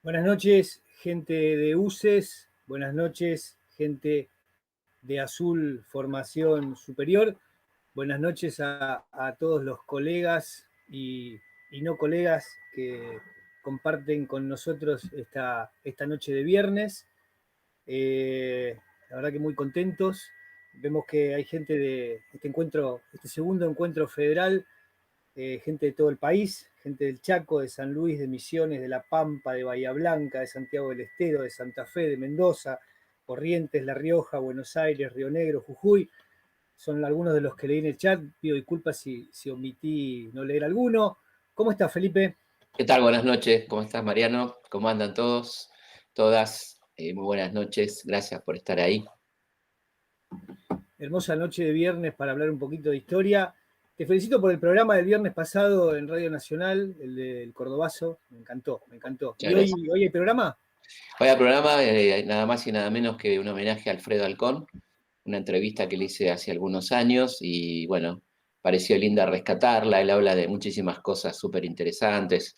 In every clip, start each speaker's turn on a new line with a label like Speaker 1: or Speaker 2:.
Speaker 1: Buenas noches, gente de UCES. Buenas noches, gente de Azul Formación Superior. Buenas noches a todos los colegas y no colegas que comparten con nosotros esta noche de viernes. La verdad que muy contentos. Vemos que hay gente de este segundo encuentro federal, gente de todo el país, gente del Chaco, de San Luis, de Misiones, de La Pampa, de Bahía Blanca, de Santiago del Estero, de Santa Fe, de Mendoza, Corrientes, La Rioja, Buenos Aires, Río Negro, Jujuy. Son algunos de los que leí en el chat. Pido disculpas si omití no leer alguno. ¿Cómo estás, Felipe?
Speaker 2: ¿Qué tal? Buenas noches. ¿Cómo estás, Mariano? ¿Cómo andan todos? Todas. Muy buenas noches. Gracias por estar ahí.
Speaker 1: Hermosa noche de viernes para hablar un poquito de historia. Te felicito por el programa del viernes pasado en Radio Nacional, el del Cordobazo. Me encantó, me encantó.
Speaker 2: Muchas
Speaker 1: ¿Y hoy
Speaker 2: gracias.
Speaker 1: hay programa?
Speaker 2: Hoy al programa, nada más y nada menos que un homenaje a Alfredo Alcón, una entrevista que le hice hace algunos años y bueno, pareció linda rescatarla. Él habla de muchísimas cosas súper interesantes,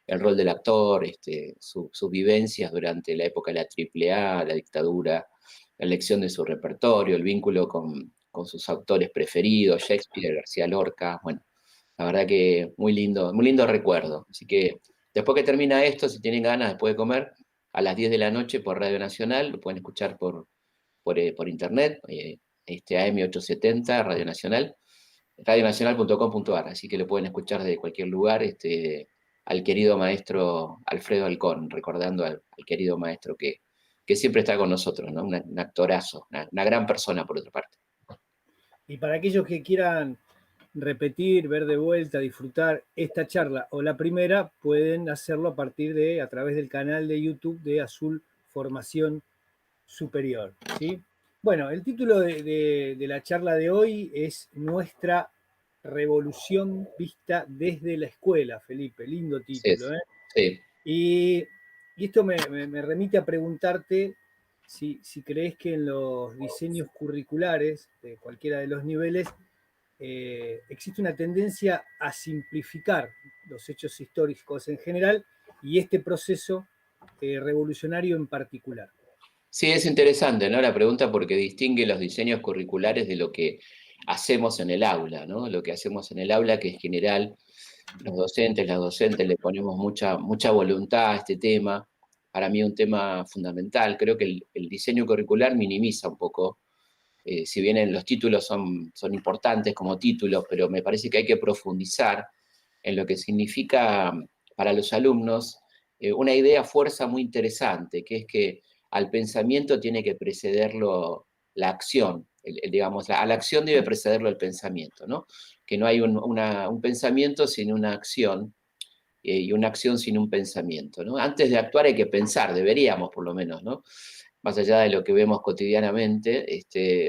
Speaker 2: el rol del actor, sus vivencias durante la época de la AAA, la dictadura, la elección de su repertorio, el vínculo con sus autores preferidos, Shakespeare, García Lorca. Bueno, la verdad que muy lindo recuerdo. Así que después que termina esto, si tienen ganas después de comer, a las 10 de la noche por Radio Nacional, lo pueden escuchar por internet, AM870, Radio Nacional, radionacional.com.ar, así que lo pueden escuchar de cualquier lugar, al querido maestro Alfredo Alcón, recordando al querido maestro que siempre está con nosotros, ¿no? Un actorazo, una gran persona por otra parte.
Speaker 1: Y para aquellos que quieran repetir, ver de vuelta, disfrutar esta charla o la primera, pueden hacerlo a través del canal de YouTube de Azul Formación Superior. ¿Sí? Bueno, el título de la charla de hoy es Nuestra Revolución Vista desde la Escuela, Felipe. Lindo
Speaker 2: Sí,
Speaker 1: título, ¿eh?
Speaker 2: sí.
Speaker 1: Y esto me remite a preguntarte si crees que en los diseños curriculares de cualquiera de los niveles existe una tendencia a simplificar los hechos históricos en general y este proceso revolucionario en particular.
Speaker 2: Sí, es interesante, ¿no? La pregunta porque distingue los diseños curriculares de lo que hacemos en el aula, ¿no? Lo que hacemos en el aula, que en general los docentes, las docentes le ponemos mucha voluntad a este tema. Para mí es un tema fundamental. Creo que el diseño curricular minimiza un poco, si bien los títulos son importantes como títulos, pero me parece que hay que profundizar en lo que significa para los alumnos una idea fuerza muy interesante, que es que al pensamiento tiene que precederlo la acción, digamos, a la acción debe precederlo el pensamiento, ¿no? Que no hay un pensamiento sin una acción y una acción sin un pensamiento, ¿no? Antes de actuar hay que pensar, deberíamos por lo menos, ¿no? Más allá de lo que vemos cotidianamente,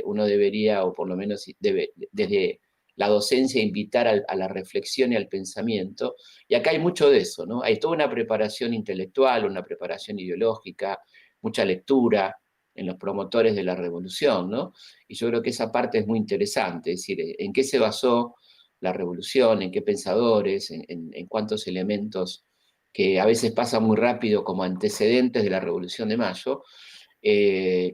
Speaker 2: uno debería, o por lo menos debe, desde la docencia, invitar a la reflexión y al pensamiento. Y acá hay mucho de eso, ¿no? Hay toda una preparación intelectual, una preparación ideológica, mucha lectura en los promotores de la revolución, ¿no? Y yo creo que esa parte es muy interesante, es decir, en qué se basó la revolución, en qué pensadores, en cuántos elementos que a veces pasan muy rápido como antecedentes de la Revolución de Mayo, y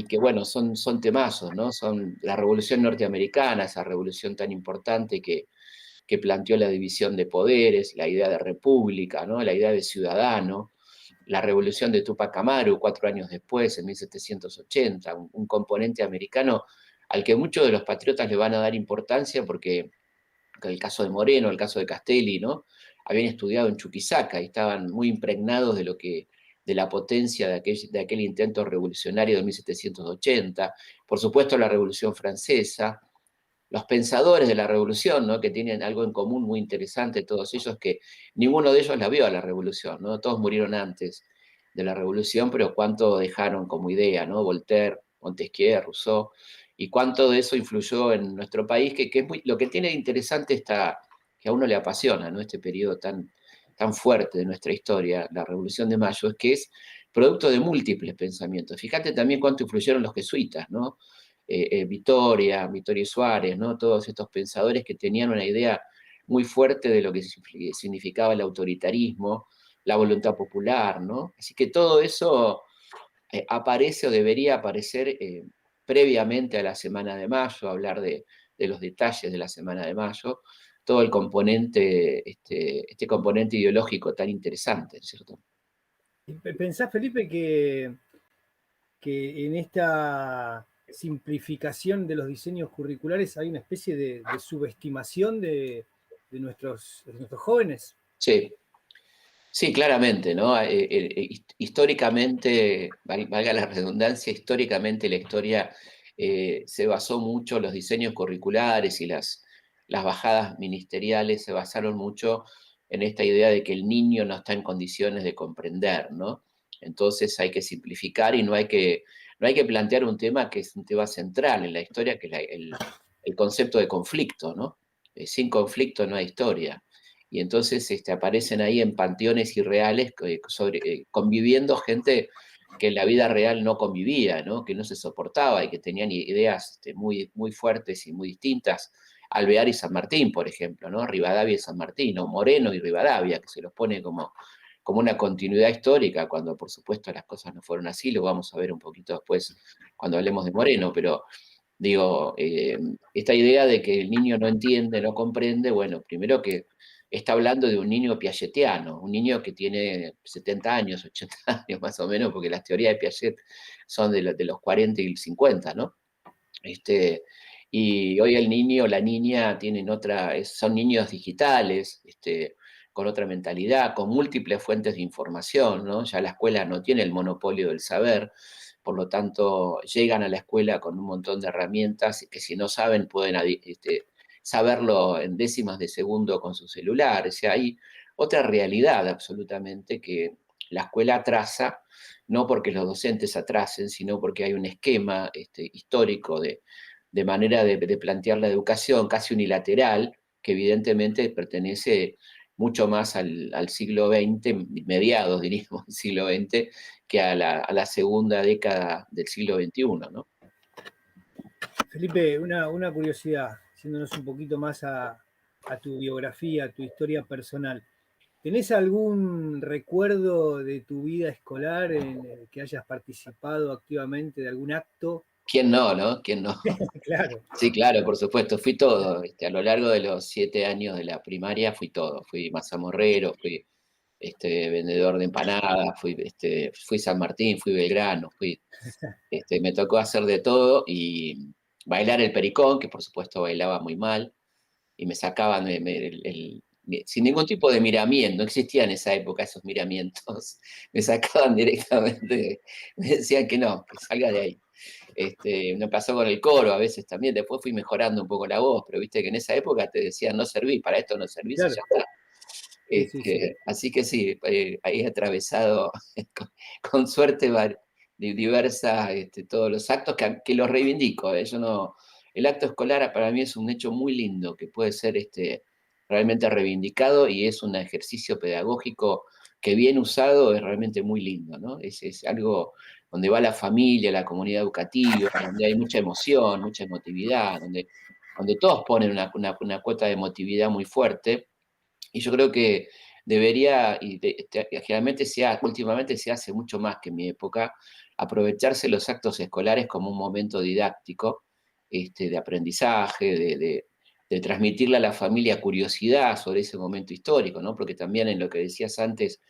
Speaker 2: que, bueno, son temazos, ¿no? Son la Revolución Norteamericana, esa revolución tan importante que planteó la división de poderes, la idea de república, ¿no? La idea de ciudadano, la revolución de Tupac Amaru 4 años después, en 1780, un componente americano al que muchos de los patriotas le van a dar importancia porque el caso de Moreno, el caso de Castelli, ¿no? Habían estudiado en Chuquisaca y estaban muy impregnados de la potencia de aquel intento revolucionario de 1780. Por supuesto, la Revolución Francesa, los pensadores de la revolución, ¿no? Que tienen algo en común muy interesante, todos ellos, que ninguno de ellos la vio a la revolución, ¿no? Todos murieron antes de la revolución, pero cuánto dejaron como idea, ¿no? Voltaire, Montesquieu, Rousseau, y cuánto de eso influyó en nuestro país, que es lo que tiene de interesante que a uno le apasiona, ¿no? Este periodo tan fuerte de nuestra historia, la Revolución de Mayo, es que es producto de múltiples pensamientos. Fíjate también cuánto influyeron los jesuitas, ¿no? Vitoria y Suárez, ¿no? Todos estos pensadores que tenían una idea muy fuerte de lo que significaba el autoritarismo, la voluntad popular, ¿no? Así que todo eso aparece o debería aparecer previamente a la Semana de Mayo, hablar de los detalles de la Semana de Mayo, todo el componente, este componente ideológico tan interesante, ¿cierto?
Speaker 1: ¿Pensás, Felipe, que en esta simplificación de los diseños curriculares hay una especie de subestimación de nuestros jóvenes?
Speaker 2: Sí, sí, claramente, ¿no? Históricamente, valga la redundancia, históricamente la historia se basó mucho, los diseños curriculares y las bajadas ministeriales se basaron mucho en esta idea de que el niño no está en condiciones de comprender, ¿no? Entonces hay que simplificar y no hay que plantear un tema que es un tema central en la historia, que es el concepto de conflicto, ¿no? Sin conflicto no hay historia y entonces aparecen ahí en panteones irreales conviviendo gente que en la vida real no convivía, ¿no? Que no se soportaba y que tenían ideas muy, muy fuertes y muy distintas. Alvear y San Martín, por ejemplo, ¿no? Rivadavia y San Martín, o Moreno y Rivadavia, que se los pone como una continuidad histórica, cuando por supuesto las cosas no fueron así, lo vamos a ver un poquito después cuando hablemos de Moreno, pero digo, esta idea de que el niño no entiende, no comprende, bueno, primero que está hablando de un niño piagetiano, un niño que tiene 70 años, 80 años más o menos, porque las teorías de Piaget son de los 40 y el 50, ¿no? Y hoy el niño o la niña tienen son niños digitales, con otra mentalidad, con múltiples fuentes de información, ¿no? Ya la escuela no tiene el monopolio del saber, por lo tanto llegan a la escuela con un montón de herramientas que si no saben pueden saberlo en décimas de segundo con su celular. O sea, hay otra realidad absolutamente que la escuela atrasa, no porque los docentes atrasen, sino porque hay un esquema histórico de manera de plantear la educación casi unilateral, que evidentemente pertenece mucho más al siglo XX, mediados, diríamos, del siglo XX, que a la segunda década del siglo XXI, ¿no?
Speaker 1: Felipe, una curiosidad, yéndonos un poquito más a tu biografía, a tu historia personal. ¿Tenés algún recuerdo de tu vida escolar en el que hayas participado activamente de algún acto?
Speaker 2: ¿Quién no, no? ¿Quién no?
Speaker 1: Claro.
Speaker 2: Sí, claro, por supuesto, fui todo. A lo largo de los 7 años de la primaria fui todo. Fui mazamorrero, fui vendedor de empanadas, fui San Martín, fui Belgrano, me tocó hacer de todo y bailar el pericón, que por supuesto bailaba muy mal, y me sacaban sin ningún tipo de miramiento, no existían en esa época esos miramientos, me sacaban directamente, me decían que no, que salga de ahí. Me pasó con el coro a veces también, después fui mejorando un poco la voz, pero viste que en esa época te decían no servís, para esto no servís y
Speaker 1: Claro,
Speaker 2: ya está.
Speaker 1: sí, sí, sí.
Speaker 2: Así que sí, ahí he atravesado con suerte diversas, todos los actos que los reivindico. Yo no, el acto escolar para mí es un hecho muy lindo que puede ser realmente reivindicado y es un ejercicio pedagógico que bien usado es realmente muy lindo, ¿no? Es algo donde va la familia, la comunidad educativa, donde hay mucha emoción, mucha emotividad, donde todos ponen una cuota de emotividad muy fuerte. Y yo creo que debería, generalmente últimamente se hace mucho más que en mi época, aprovecharse los actos escolares como un momento didáctico, de aprendizaje, de transmitirle a la familia curiosidad sobre ese momento histórico, ¿no? Porque también en lo que decías antes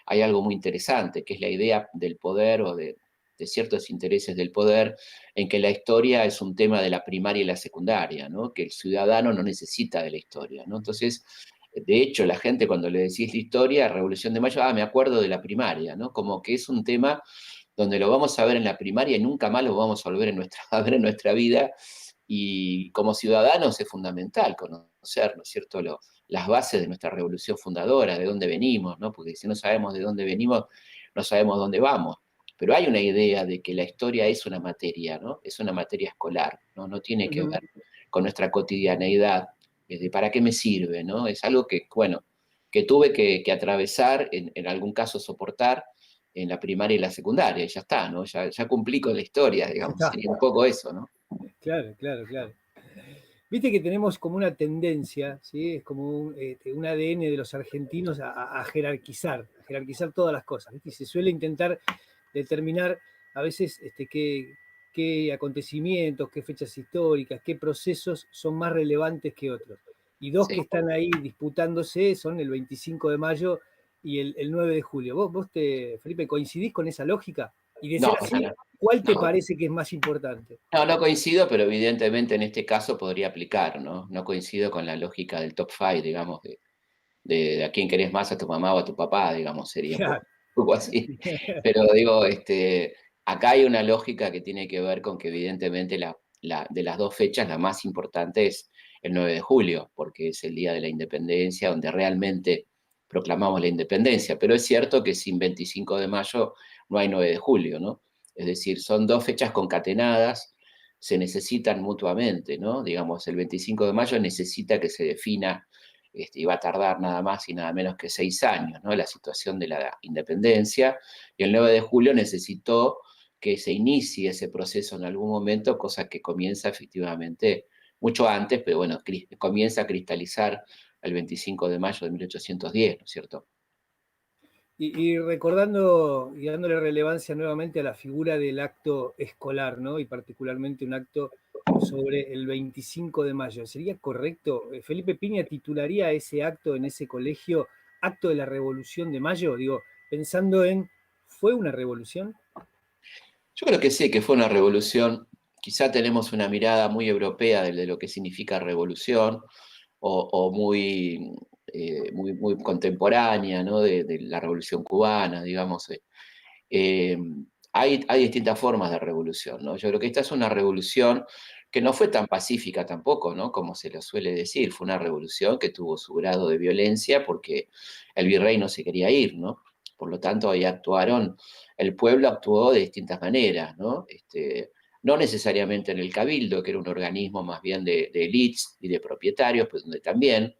Speaker 2: hay algo muy interesante, que es la idea del poder o de ciertos intereses del poder, en que la historia es un tema de la primaria y la secundaria, ¿no? Que el ciudadano no necesita de la historia, ¿no? Entonces, de hecho, la gente cuando le decís la historia, Revolución de Mayo, me acuerdo de la primaria, ¿no? Como que es un tema donde lo vamos a ver en la primaria y nunca más lo vamos a volver a ver en nuestra vida. Y como ciudadanos es fundamental conocer, ¿no es cierto?, las bases de nuestra revolución fundadora, de dónde venimos, ¿no? Porque si no sabemos de dónde venimos, no sabemos dónde vamos. Pero hay una idea de que la historia es una materia, ¿no? Es una materia escolar, ¿no? No tiene que
Speaker 1: Ujú.
Speaker 2: ver con nuestra cotidianeidad, de para qué me sirve, ¿no? Es algo que, bueno, que tuve que atravesar, en algún caso soportar, en la primaria y la secundaria, y ya está, ¿no? Ya cumplí con la historia,
Speaker 1: Ya
Speaker 2: digamos,
Speaker 1: está.
Speaker 2: sería un poco eso, ¿no?
Speaker 1: Claro, claro, claro. Viste que tenemos como una tendencia, ¿sí? Es como un ADN de los argentinos a jerarquizar todas las cosas, ¿viste? Y se suele intentar determinar a veces qué acontecimientos, qué fechas históricas, qué procesos son más relevantes que otros. Y dos que
Speaker 2: Sí.
Speaker 1: están ahí disputándose son el 25 de mayo y el 9 de julio. Felipe, coincidís con esa lógica? Y de ser
Speaker 2: No, para
Speaker 1: así,
Speaker 2: nada.
Speaker 1: ¿cuál te
Speaker 2: No,
Speaker 1: parece que es más importante?
Speaker 2: no, no coincido, pero evidentemente en este caso podría aplicar, ¿no? No coincido con la lógica del top five, digamos, de a quién querés más, a tu mamá o a tu papá, digamos, sería
Speaker 1: Claro.
Speaker 2: un poco así. Pero digo, acá hay una lógica que tiene que ver con que evidentemente de las dos fechas la más importante es el 9 de julio, porque es el día de la independencia, donde realmente proclamamos la independencia. Pero es cierto que sin 25 de mayo no hay 9 de julio, ¿no? Es decir, son dos fechas concatenadas, se necesitan mutuamente, ¿no? Digamos, el 25 de mayo necesita que se defina y va a tardar nada más y nada menos que 6 años, ¿no? La situación de la independencia, y el 9 de julio necesitó que se inicie ese proceso en algún momento, cosa que comienza efectivamente mucho antes, pero bueno, comienza a cristalizar el 25 de mayo de 1810, ¿no es cierto?
Speaker 1: Y recordando y dándole relevancia nuevamente a la figura del acto escolar, ¿no? Y particularmente un acto sobre el 25 de mayo. ¿Sería correcto? ¿Felipe Piña titularía ese acto en ese colegio acto de la Revolución de Mayo? Digo, pensando en, ¿fue una revolución?
Speaker 2: Yo creo que sí, que fue una revolución. Quizá tenemos una mirada muy europea de lo que significa revolución, o muy contemporánea, ¿no? De la revolución cubana, digamos. Eh, hay distintas formas de revolución, ¿no? Yo creo que esta es una revolución que no fue tan pacífica tampoco, ¿no? Como se lo suele decir. Fue una revolución que tuvo su grado de violencia porque el virrey no se quería ir, ¿no? Por lo tanto, ahí el pueblo actuó de distintas maneras, ¿no? No necesariamente en el cabildo, que era un organismo más bien de élites y de propietarios, pues donde también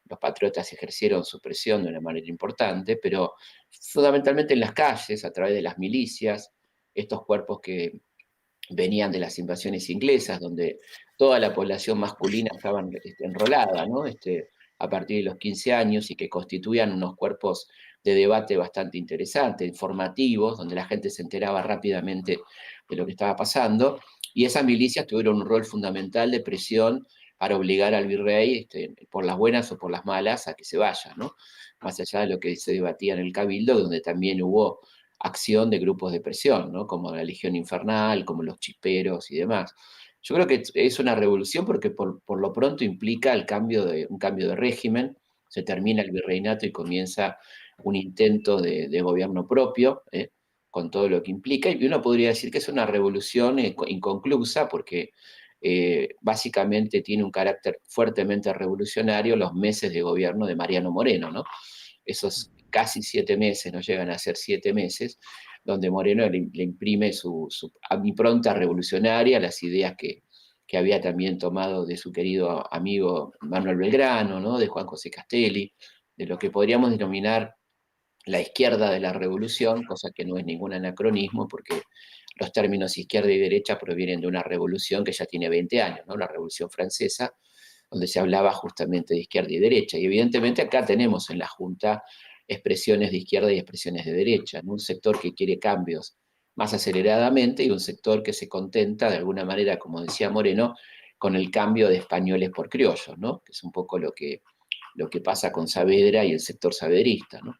Speaker 2: los patriotas ejercieron su presión de una manera importante, pero fundamentalmente en las calles, a través de las milicias, estos cuerpos que venían de las invasiones inglesas, donde toda la población masculina estaba enrolada, ¿no? A partir de los 15 años, y que constituían unos cuerpos de debate bastante interesantes, informativos, donde la gente se enteraba rápidamente de lo que estaba pasando, y esas milicias tuvieron un rol fundamental de presión para obligar al virrey, por las buenas o por las malas, a que se vaya, ¿no? Más allá de lo que se debatía en el Cabildo, donde también hubo acción de grupos de presión, ¿no? Como la Legión Infernal, como los Chisperos y demás. Yo creo que es una revolución porque por lo pronto implica un cambio de régimen, se termina el virreinato y comienza un intento de gobierno propio, con todo lo que implica, y uno podría decir que es una revolución inconclusa porque básicamente tiene un carácter fuertemente revolucionario los meses de gobierno de Mariano Moreno, ¿no? Esos casi 7 meses, no llegan a ser 7 meses, donde Moreno le imprime su impronta revolucionaria, las ideas que había también tomado de su querido amigo Manuel Belgrano, ¿no? De Juan José Castelli, de lo que podríamos denominar la izquierda de la revolución, cosa que no es ningún anacronismo, porque los términos izquierda y derecha provienen de una revolución que ya tiene 20 años, ¿no? La Revolución Francesa, donde se hablaba justamente de izquierda y derecha. Y evidentemente acá tenemos en la Junta expresiones de izquierda y expresiones de derecha, ¿no? Un sector que quiere cambios más aceleradamente y un sector que se contenta de alguna manera, como decía Moreno, con el cambio de españoles por criollos, ¿no? Que es un poco lo que pasa con Saavedra y el sector saavedrista, ¿no?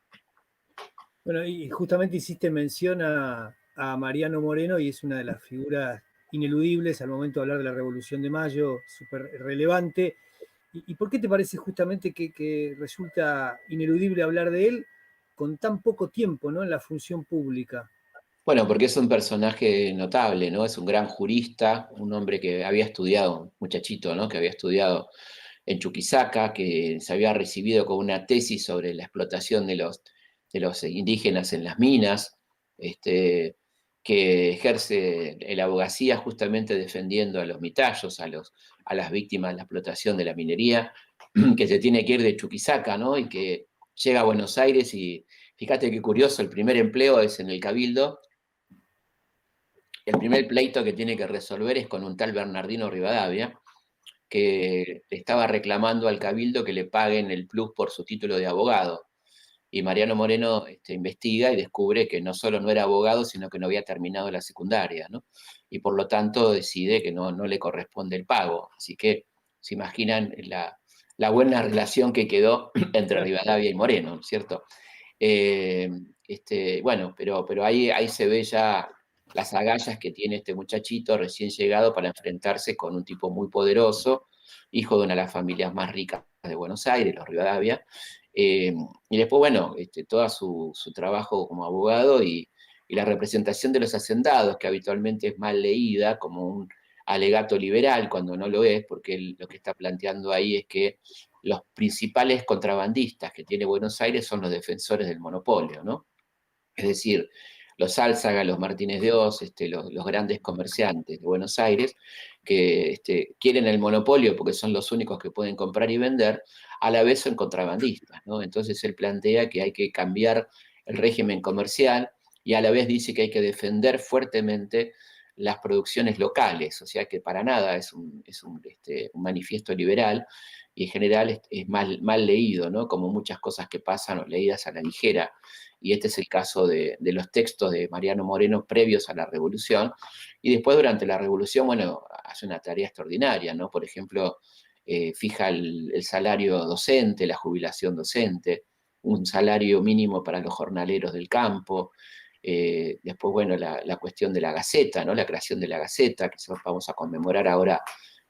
Speaker 1: Bueno, y justamente hiciste mención a Mariano Moreno y es una de las figuras ineludibles al momento de hablar de la Revolución de Mayo, súper relevante. ¿Y por qué te parece justamente que resulta ineludible hablar de él con tan poco tiempo, ¿no? En la función pública?
Speaker 2: Bueno, porque es un personaje notable, ¿no? Es un gran jurista, un hombre que había estudiado, un muchachito, ¿no? Que había estudiado en Chuquisaca, que se había recibido con una tesis sobre la explotación de los indígenas en las minas, este, que ejerce la abogacía justamente defendiendo a los mitayos, a las víctimas de la explotación de la minería, que se tiene que ir de Chuquisaca, ¿no? Y que llega a Buenos Aires y fíjate qué curioso, el primer empleo es en el Cabildo. El primer pleito que tiene que resolver es con un tal Bernardino Rivadavia, que estaba reclamando al Cabildo que le paguen el plus por su título de abogado. Y Mariano Moreno investiga y descubre que no solo no era abogado, sino que no había terminado la secundaria, ¿no? Y por lo tanto decide que no le corresponde el pago. Así que se imaginan la buena relación que quedó entre Rivadavia y Moreno, ¿no es cierto? Bueno, pero ahí se ve ya las agallas que tiene este muchachito recién llegado para enfrentarse con un tipo muy poderoso, hijo de una de las familias más ricas de Buenos Aires, los Rivadavia. Y después, bueno, todo su trabajo como abogado y la representación de los hacendados, que habitualmente es mal leída como un alegato liberal, cuando no lo es, porque él lo que está planteando ahí es que los principales contrabandistas que tiene Buenos Aires son los defensores del monopolio, ¿no? Es decir, los Álzaga, los Martínez de Oz, los grandes comerciantes de Buenos Aires, que quieren el monopolio porque son los únicos que pueden comprar y vender, a la vez son contrabandistas, ¿no? Entonces él plantea que hay que cambiar el régimen comercial y a la vez dice que hay que defender fuertemente las producciones locales, o sea que para nada es un manifiesto liberal y en general es mal leído, ¿no? Como muchas cosas que pasan o leídas a la ligera. Y este es el caso de los textos de Mariano Moreno previos a la Revolución, y después durante la Revolución, bueno, hace una tarea extraordinaria, ¿no? Por ejemplo, fija el salario docente, la jubilación docente, un salario mínimo para los jornaleros del campo, después, bueno, la cuestión de la Gaceta, ¿no? La creación de la Gaceta, que vamos a conmemorar ahora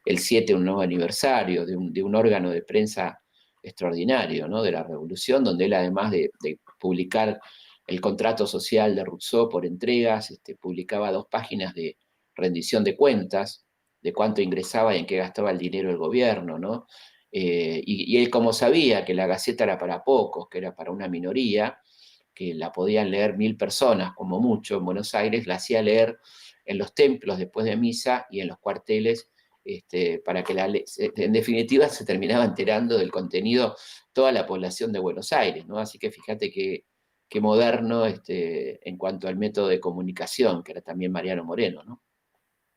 Speaker 2: el 7, un nuevo aniversario de un órgano de prensa extraordinario, ¿no? De la Revolución, donde él, además de publicar el contrato social de Rousseau por entregas, publicaba 2 páginas de rendición de cuentas, de cuánto ingresaba y en qué gastaba el dinero el gobierno, ¿no? Y él, como sabía que la Gaceta era para pocos, que era para una minoría, que la podían leer 1000 personas como mucho en Buenos Aires, la hacía leer en los templos después de misa y en los cuarteles, para que en definitiva se terminaba enterando del contenido toda la población de Buenos Aires, ¿no? Así que fíjate que moderno en cuanto al método de comunicación, que era también Mariano Moreno, ¿no?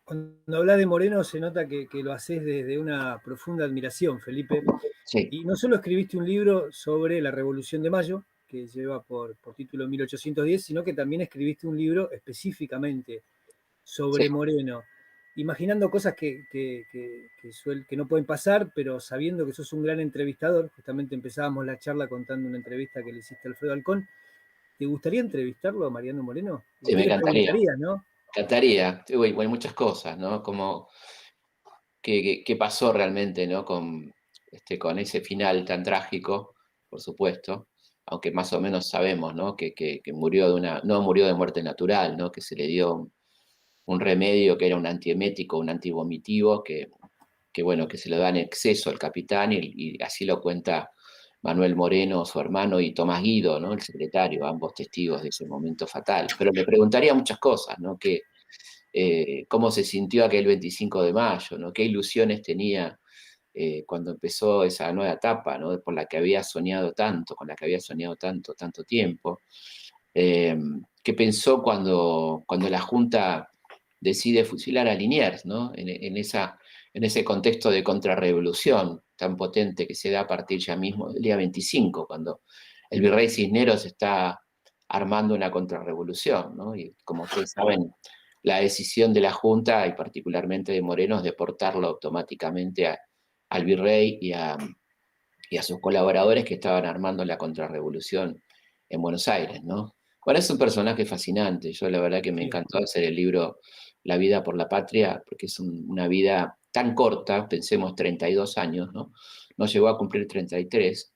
Speaker 1: Cuando hablas de Moreno se nota que lo haces desde una profunda admiración, Felipe.
Speaker 2: Sí,
Speaker 1: Y no solo escribiste un libro sobre la Revolución de Mayo, que lleva por título 1810, sino que también escribiste un libro específicamente
Speaker 2: sí.
Speaker 1: sobre Moreno, imaginando cosas que no pueden pasar, pero sabiendo que sos un gran entrevistador. Justamente empezábamos la charla contando una entrevista que le hiciste a Alfredo Alcón. ¿Te gustaría entrevistarlo a Mariano Moreno? ¿Y
Speaker 2: Sí,
Speaker 1: qué
Speaker 2: me
Speaker 1: le
Speaker 2: encantaría.
Speaker 1: preguntarías, no?
Speaker 2: Encantaría. Hay muchas cosas, ¿no? Como qué pasó realmente, ¿no? Con ese final tan trágico, por supuesto, aunque más o menos sabemos, ¿no? Que murió no murió de muerte natural, ¿no? Que se le dio un remedio que era un antiemético, un antivomitivo, bueno, que se lo da en exceso al capitán, y así lo cuenta Manuel Moreno, su hermano, y Tomás Guido, ¿no? El secretario, ambos testigos de ese momento fatal. Pero le preguntaría muchas cosas, ¿no? Cómo se sintió aquel 25 de mayo, ¿no? Qué ilusiones tenía cuando empezó esa nueva etapa, ¿no? Por la que había soñado tanto, con la que había soñado tanto tiempo. Eh, ¿Qué pensó cuando la Junta decide fusilar a Liniers, ¿no? En ese contexto de contrarrevolución tan potente que se da a partir ya mismo del día 25, cuando el virrey Cisneros está armando una contrarrevolución, ¿no? Y como ustedes saben, la decisión de la Junta, y particularmente de Moreno, es deportarlo automáticamente al virrey y a sus colaboradores que estaban armando la contrarrevolución en Buenos Aires, ¿no? Bueno, es un personaje fascinante. Yo la verdad que me
Speaker 1: Sí.
Speaker 2: encantó hacer el libro La vida por la patria, porque es una vida tan corta, pensemos 32 años, ¿no? No llegó a cumplir 33,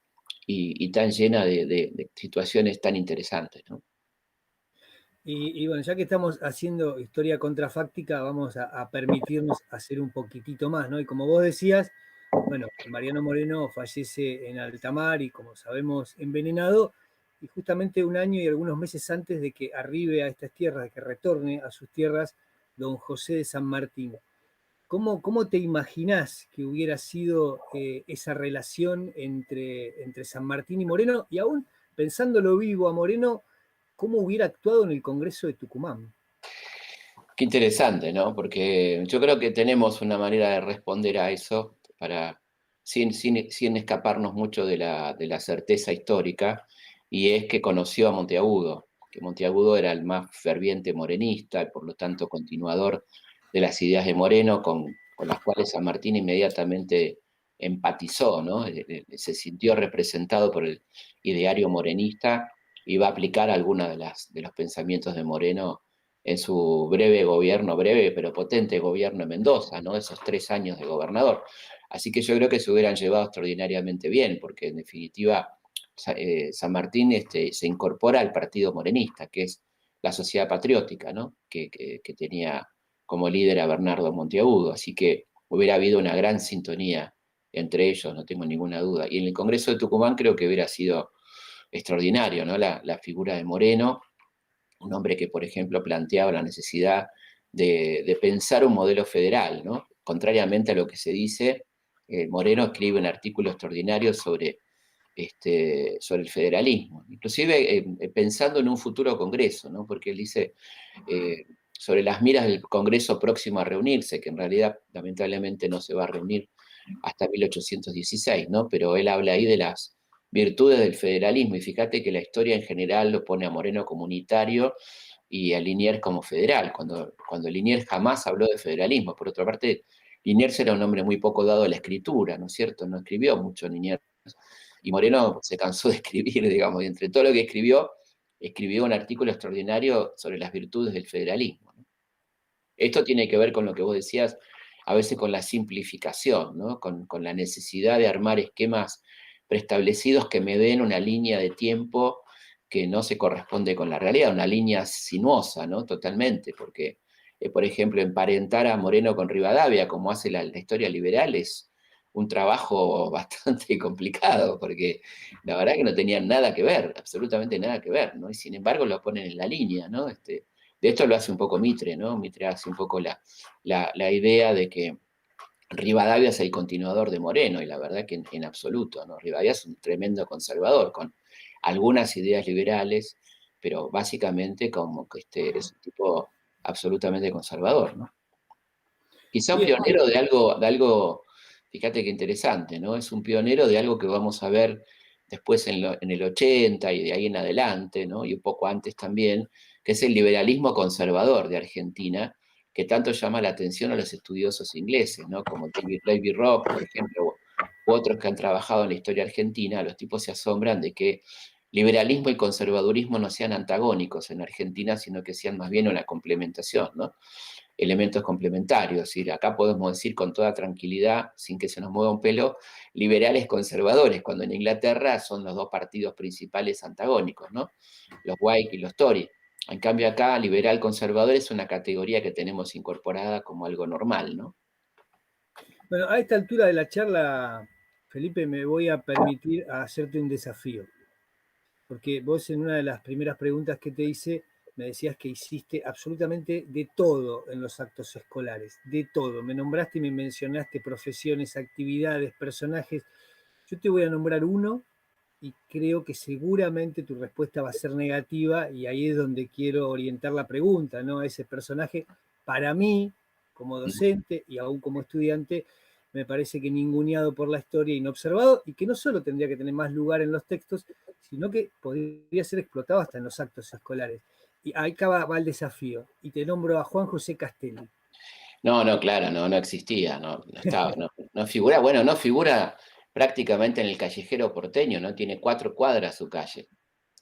Speaker 2: y tan llena de situaciones tan interesantes, ¿no?
Speaker 1: Y bueno, ya que estamos haciendo historia contrafáctica, vamos a permitirnos hacer un poquitito más, ¿no? Y como vos decías, bueno, Mariano Moreno fallece en alta mar y, como sabemos, envenenado, y justamente un año y algunos meses antes de que arribe a estas tierras, de que retorne a sus tierras, don José de San Martín. ¿Cómo te imaginás que hubiera sido esa relación entre San Martín y Moreno? Y aún pensándolo vivo a Moreno, ¿cómo hubiera actuado en el Congreso de Tucumán?
Speaker 2: Qué interesante, ¿no? Porque yo creo que tenemos una manera de responder a eso, sin escaparnos mucho de la certeza histórica, y es que conoció a Monteagudo, que Monteagudo era el más ferviente morenista y por lo tanto continuador de las ideas de Moreno, con las cuales San Martín inmediatamente empatizó, ¿no? Se sintió representado por el ideario morenista y va a aplicar algunos de los pensamientos de Moreno en su breve gobierno, breve pero potente gobierno en Mendoza, ¿no? Esos 3 años de gobernador. Así que yo creo que se hubieran llevado extraordinariamente bien, porque en definitiva San Martín se incorpora al partido morenista, que es la Sociedad Patriótica, ¿no? Que tenía como líder a Bernardo Monteagudo. Así que hubiera habido una gran sintonía entre ellos, no tengo ninguna duda. Y en el Congreso de Tucumán creo que hubiera sido extraordinario, ¿no? La figura de Moreno, un hombre que, por ejemplo, planteaba la necesidad de pensar un modelo federal, ¿no? Contrariamente a lo que se dice, Moreno escribe un artículo extraordinario sobre el federalismo, inclusive pensando en un futuro Congreso, ¿no? Porque él dice sobre las miras del Congreso próximo a reunirse, que en realidad lamentablemente no se va a reunir hasta 1816, ¿no? Pero él habla ahí de las virtudes del federalismo, y fíjate que la historia en general lo pone a Moreno como unitario y a Liniers como federal, cuando Liniers jamás habló de federalismo. Por otra parte, Liniers era un hombre muy poco dado a la escritura, ¿no es cierto? No escribió mucho Liniers, y Moreno se cansó de escribir, digamos, y entre todo lo que escribió, escribió un artículo extraordinario sobre las virtudes del federalismo, ¿no? Esto tiene que ver con lo que vos decías, a veces con la simplificación, ¿no? Con la necesidad de armar esquemas preestablecidos que me den una línea de tiempo que no se corresponde con la realidad, una línea sinuosa, ¿no? Totalmente, porque, por ejemplo, emparentar a Moreno con Rivadavia, como hace la historia liberal, es un trabajo bastante complicado, porque la verdad que no tenían nada que ver, absolutamente nada que ver, ¿no? Y sin embargo lo ponen en la línea, ¿no? De esto lo hace un poco Mitre, ¿no? Mitre hace un poco la idea de que Rivadavia es el continuador de Moreno, y la verdad que en absoluto, ¿no? Rivadavia es un tremendo conservador, con algunas ideas liberales, pero básicamente como que es un tipo absolutamente conservador, ¿no? Quizá un
Speaker 1: Bien,
Speaker 2: pionero de algo, fíjate qué interesante, ¿no? Es un pionero de algo que vamos a ver después en el 80 y de ahí en adelante, ¿no? Y un poco antes también, que es el liberalismo conservador de Argentina, que tanto llama la atención a los estudiosos ingleses, ¿no? Como David Rock, por ejemplo, u otros que han trabajado en la historia argentina. Los tipos se asombran de que liberalismo y conservadurismo no sean antagónicos en Argentina, sino que sean más bien una complementación, ¿no? Elementos complementarios. Y acá podemos decir con toda tranquilidad, sin que se nos mueva un pelo, liberales conservadores, cuando en Inglaterra son los dos partidos principales antagónicos, ¿no? Los Whig y los Tory. En cambio acá, liberal conservador es una categoría que tenemos incorporada como algo normal, ¿no?
Speaker 1: bueno, a esta altura de la charla, Felipe, me voy a permitir hacerte un desafío, porque vos en una de las primeras preguntas que te hice me decías que hiciste absolutamente de todo en los actos escolares, de todo. Me nombraste y me mencionaste profesiones, actividades, personajes. Yo te voy a nombrar uno y creo que seguramente tu respuesta va a ser negativa y ahí es donde quiero orientar la pregunta, ¿no? A ese personaje, para mí, como docente y aún como estudiante, me parece que ninguneado por la historia, inobservado y que no solo tendría que tener más lugar en los textos, sino que podría ser explotado hasta en los actos escolares. Y ahí va el desafío. Y te nombro a Juan José Castelli.
Speaker 2: No, no, claro, no existía, no estaba, no figura, bueno, no figura prácticamente en el callejero porteño, ¿no? Tiene 4 cuadras su calle,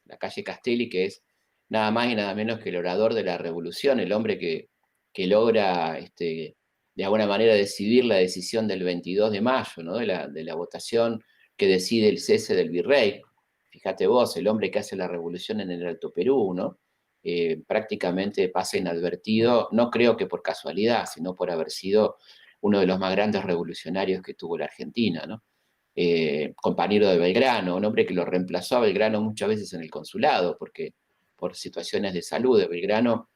Speaker 2: la calle Castelli, que es nada más y nada menos que el orador de la revolución, el hombre que logra, de alguna manera, decidir la decisión del 22 de mayo, ¿no? De la votación que decide el cese del virrey. Fíjate vos, el hombre que hace la revolución en el Alto Perú, ¿no? Prácticamente pasa inadvertido, no creo que por casualidad, sino por haber sido uno de los más grandes revolucionarios que tuvo la Argentina, ¿no? Compañero de Belgrano, un hombre que lo reemplazó a Belgrano muchas veces en el consulado, porque por situaciones de salud de Belgrano,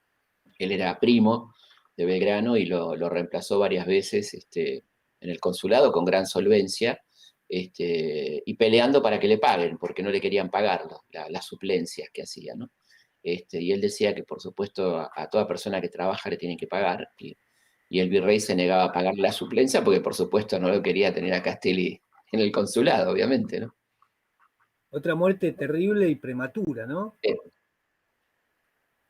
Speaker 2: él era primo de Belgrano y lo reemplazó varias veces en el consulado con gran solvencia, y peleando para que le paguen, porque no le querían pagar las suplencias que hacía, ¿no? Y él decía que, por supuesto, a toda persona que trabaja le tienen que pagar, y el virrey se negaba a pagar la suplencia porque, por supuesto, no lo quería tener a Castelli en el consulado, obviamente, ¿no?
Speaker 1: Otra muerte terrible y prematura, ¿no?
Speaker 2: Eh,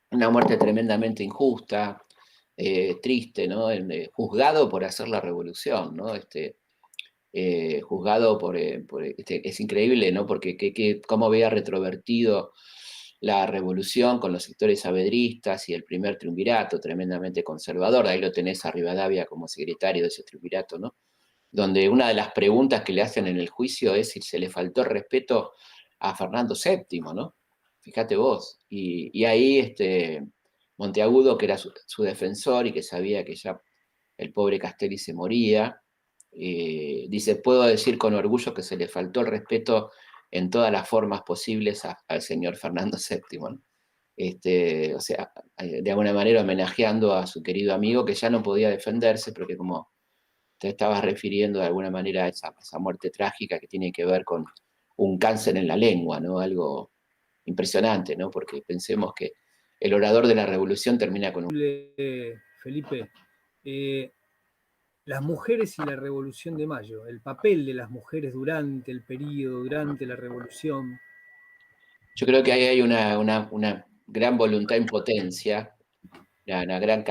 Speaker 2: una muerte tremendamente injusta, triste, ¿no? Juzgado por hacer la revolución, ¿no? Juzgado es increíble, ¿no? Porque cómo había retrovertido la revolución con los sectores saavedristas y el primer triunvirato, tremendamente conservador. Ahí lo tenés a Rivadavia como secretario de ese triunvirato, ¿no? Donde una de las preguntas que le hacen en el juicio es si se le faltó el respeto a Fernando VII, ¿no? Fíjate vos. Y ahí Monteagudo, que era su defensor y que sabía que ya el pobre Castelli se moría, dice, puedo decir con orgullo que se le faltó el respeto en todas las formas posibles al señor Fernando VII, ¿no? O sea, de alguna manera homenajeando a su querido amigo que ya no podía defenderse, porque como te estabas refiriendo de alguna manera a esa muerte trágica que tiene que ver con un cáncer en la lengua, ¿no? Algo impresionante, ¿no? Porque pensemos que el orador de la revolución termina con un...
Speaker 1: Felipe, las mujeres y la Revolución de Mayo, el papel de las mujeres durante el periodo, durante la revolución.
Speaker 2: Yo creo que ahí hay una gran voluntad en potencia, una gran,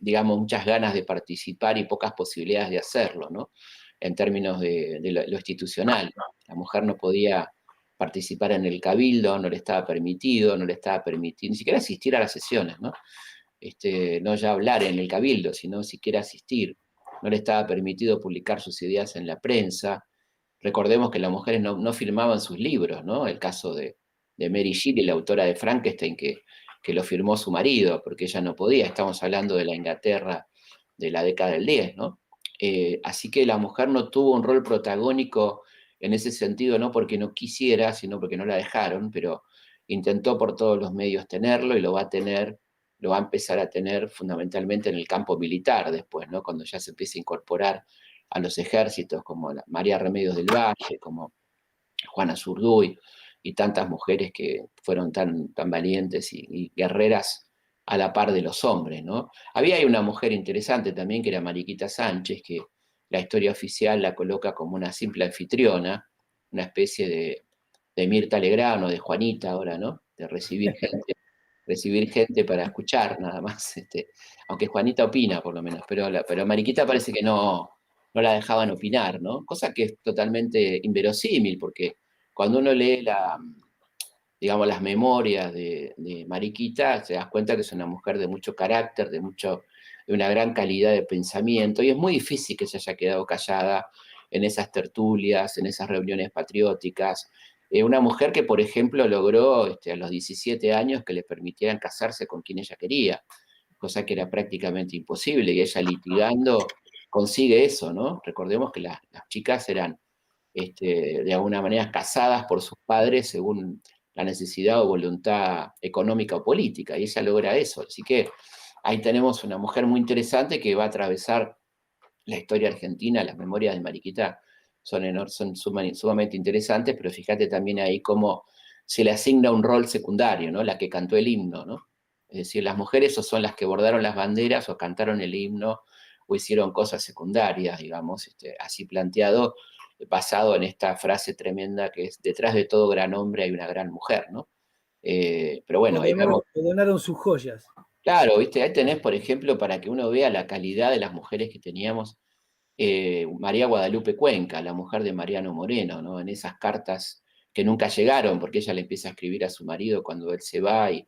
Speaker 2: digamos, muchas ganas de participar y pocas posibilidades de hacerlo, ¿no? En términos de lo institucional. La mujer no podía participar en el cabildo, no le estaba permitido, no le estaba permitido, ni siquiera asistir a las sesiones, ¿no? No ya hablar en el cabildo, sino siquiera asistir. No le estaba permitido publicar sus ideas en la prensa. Recordemos que las mujeres no firmaban sus libros, ¿no? El caso de Mary Shelley, la autora de Frankenstein, que lo firmó su marido, porque ella no podía. Estamos hablando de la Inglaterra de la década del 10, ¿no? Así que la mujer no tuvo un rol protagónico en ese sentido, no porque no quisiera, sino porque no la dejaron, pero intentó por todos los medios tenerlo y lo va a tener, lo va a empezar a tener fundamentalmente en el campo militar después, ¿no? Cuando ya se empiece a incorporar a los ejércitos como María Remedios del Valle, como Juana Zurduy y tantas mujeres que fueron tan valientes y guerreras a la par de los hombres, ¿no? Había ahí una mujer interesante también que era Mariquita Sánchez, que la historia oficial la coloca como una simple anfitriona, una especie de Mirta Legrand o de Juanita ahora, ¿no? De recibir gente para escuchar nada más, aunque Juanita opina por lo menos, pero Mariquita parece que no la dejaban opinar, ¿no? Cosa que es totalmente inverosímil, porque cuando uno lee digamos, las memorias de Mariquita, te das cuenta que es una mujer de mucho carácter, de una gran calidad de pensamiento, y es muy difícil que se haya quedado callada en esas tertulias, en esas reuniones patrióticas. Una mujer que, por ejemplo, logró a los 17 años que le permitieran casarse con quien ella quería, cosa que era prácticamente imposible, y ella litigando consigue eso, ¿no? Recordemos que las chicas eran de alguna manera casadas por sus padres según la necesidad o voluntad económica o política, y ella logra eso. Así que ahí tenemos una mujer muy interesante que va a atravesar la historia argentina. Las memorias de Mariquita son sumamente interesantes, pero fíjate también ahí cómo se le asigna un rol secundario, ¿no? La que cantó el himno, ¿no? Es decir, las mujeres o son las que bordaron las banderas o cantaron el himno o hicieron cosas secundarias, digamos, así planteado, basado en esta frase tremenda que es, detrás de todo gran hombre hay una gran mujer, ¿no? Pero bueno, ahí vemos.
Speaker 1: Donaron sus joyas.
Speaker 2: Claro, ¿viste? Ahí tenés, por ejemplo, para que uno vea la calidad de las mujeres que teníamos, María Guadalupe Cuenca, la mujer de Mariano Moreno, ¿no? En esas cartas que nunca llegaron, porque ella le empieza a escribir a su marido cuando él se va y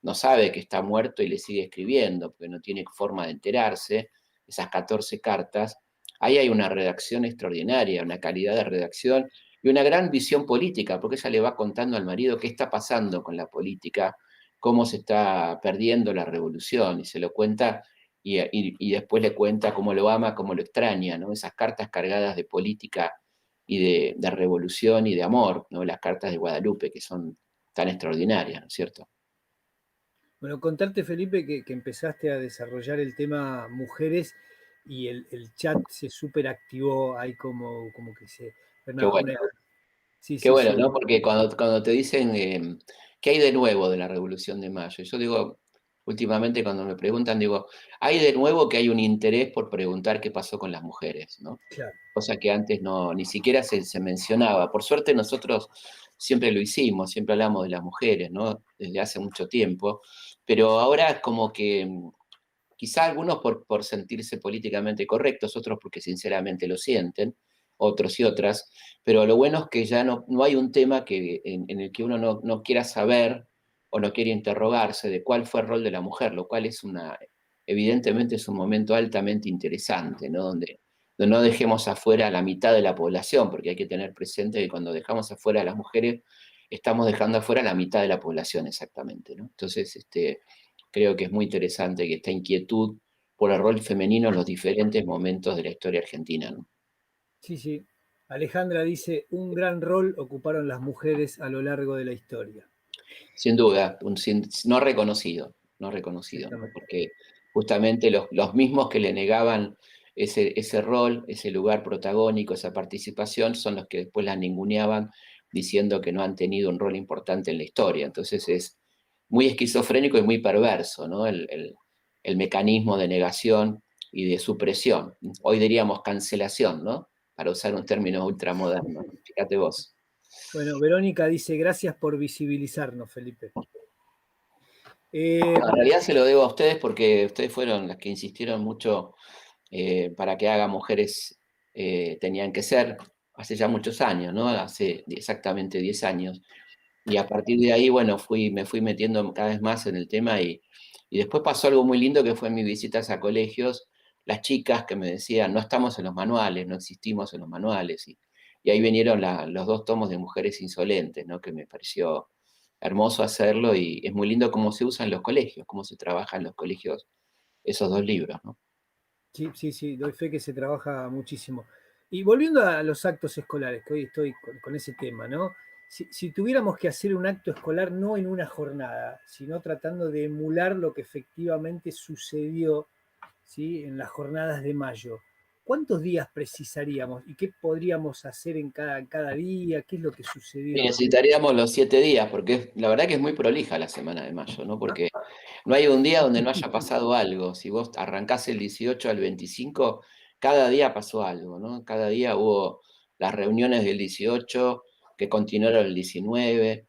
Speaker 2: no sabe que está muerto y le sigue escribiendo, porque no tiene forma de enterarse, esas 14 cartas. Ahí hay una redacción extraordinaria, una calidad de redacción y una gran visión política, porque ella le va contando al marido qué está pasando con la política, cómo se está perdiendo la revolución, y se lo cuenta y después le cuenta cómo lo ama, cómo lo extraña, ¿no? Esas cartas cargadas de política y de revolución y de amor, ¿no? Las cartas de Guadalupe, que son tan extraordinarias, ¿no es cierto?
Speaker 1: Bueno, contarte, Felipe, que empezaste a desarrollar el tema mujeres y el chat se superactivó, hay como que se...
Speaker 2: Qué bueno,
Speaker 1: Sí,
Speaker 2: qué
Speaker 1: sí,
Speaker 2: bueno,
Speaker 1: sí.
Speaker 2: ¿no? Porque cuando te dicen, ¿qué hay de nuevo de la Revolución de Mayo? Yo digo, últimamente cuando me preguntan, digo, hay de nuevo que hay un interés por preguntar qué pasó con las mujeres, ¿no?
Speaker 1: Claro.
Speaker 2: Cosa que antes no, ni siquiera se mencionaba. Por suerte nosotros siempre lo hicimos, siempre hablamos de las mujeres, ¿no? Desde hace mucho tiempo, pero ahora es como que quizá algunos por sentirse políticamente correctos, otros porque sinceramente lo sienten, otros y otras, pero lo bueno es que ya no hay un tema en el que uno no quiera saber o no quiera interrogarse de cuál fue el rol de la mujer, lo cual evidentemente es un momento altamente interesante, ¿no? Donde no dejemos afuera a la mitad de la población, porque hay que tener presente que cuando dejamos afuera a las mujeres, estamos dejando afuera a la mitad de la población exactamente, ¿no? Entonces, creo que es muy interesante que esta inquietud por el rol femenino en los diferentes momentos de la historia argentina, ¿no?
Speaker 1: Sí, sí. Alejandra dice, un gran rol ocuparon las mujeres a lo largo de la historia.
Speaker 2: Sin duda, no reconocido, no reconocido, ¿no?
Speaker 1: Exactamente.
Speaker 2: Porque justamente los mismos que le negaban ese rol, ese lugar protagónico, esa participación, son los que después la ninguneaban diciendo que no han tenido un rol importante en la historia. Entonces es muy esquizofrénico y muy perverso, ¿no? El mecanismo de negación y de supresión. Hoy diríamos cancelación, ¿no? Para usar un término ultramoderno. Fíjate vos.
Speaker 1: Bueno, Verónica dice, gracias por visibilizarnos, Felipe.
Speaker 2: No, en realidad se lo debo a ustedes porque ustedes fueron las que insistieron mucho para que haga mujeres tenían que ser, hace ya muchos años, ¿no? Hace exactamente 10 años. Y a partir de ahí, bueno, me fui metiendo cada vez más en el tema y después pasó algo muy lindo que fue en mis visitas a colegios, las chicas que me decían, no estamos en los manuales, no existimos en los manuales. Y ahí vinieron los dos tomos de Mujeres Insolentes, ¿no? Que me pareció hermoso hacerlo y es muy lindo cómo se usa en los colegios, cómo se trabaja en los colegios esos dos libros, ¿no?
Speaker 1: Sí, sí, sí, doy fe que se trabaja muchísimo. Y volviendo a los actos escolares, que hoy estoy con ese tema, ¿no? Si tuviéramos que hacer un acto escolar no en una jornada, sino tratando de emular lo que efectivamente sucedió, ¿sí? En las jornadas de mayo, ¿cuántos días precisaríamos y qué podríamos hacer en cada día? ¿Qué es lo que
Speaker 2: Y
Speaker 1: sucedió?
Speaker 2: necesitaríamos los 7 días, porque la verdad que es muy prolija la semana de mayo, ¿no? Porque no hay un día donde no haya pasado algo. Si vos arrancás el 18 al 25, cada día pasó algo, ¿no? Cada día hubo las reuniones del 18 que continuaron el 19,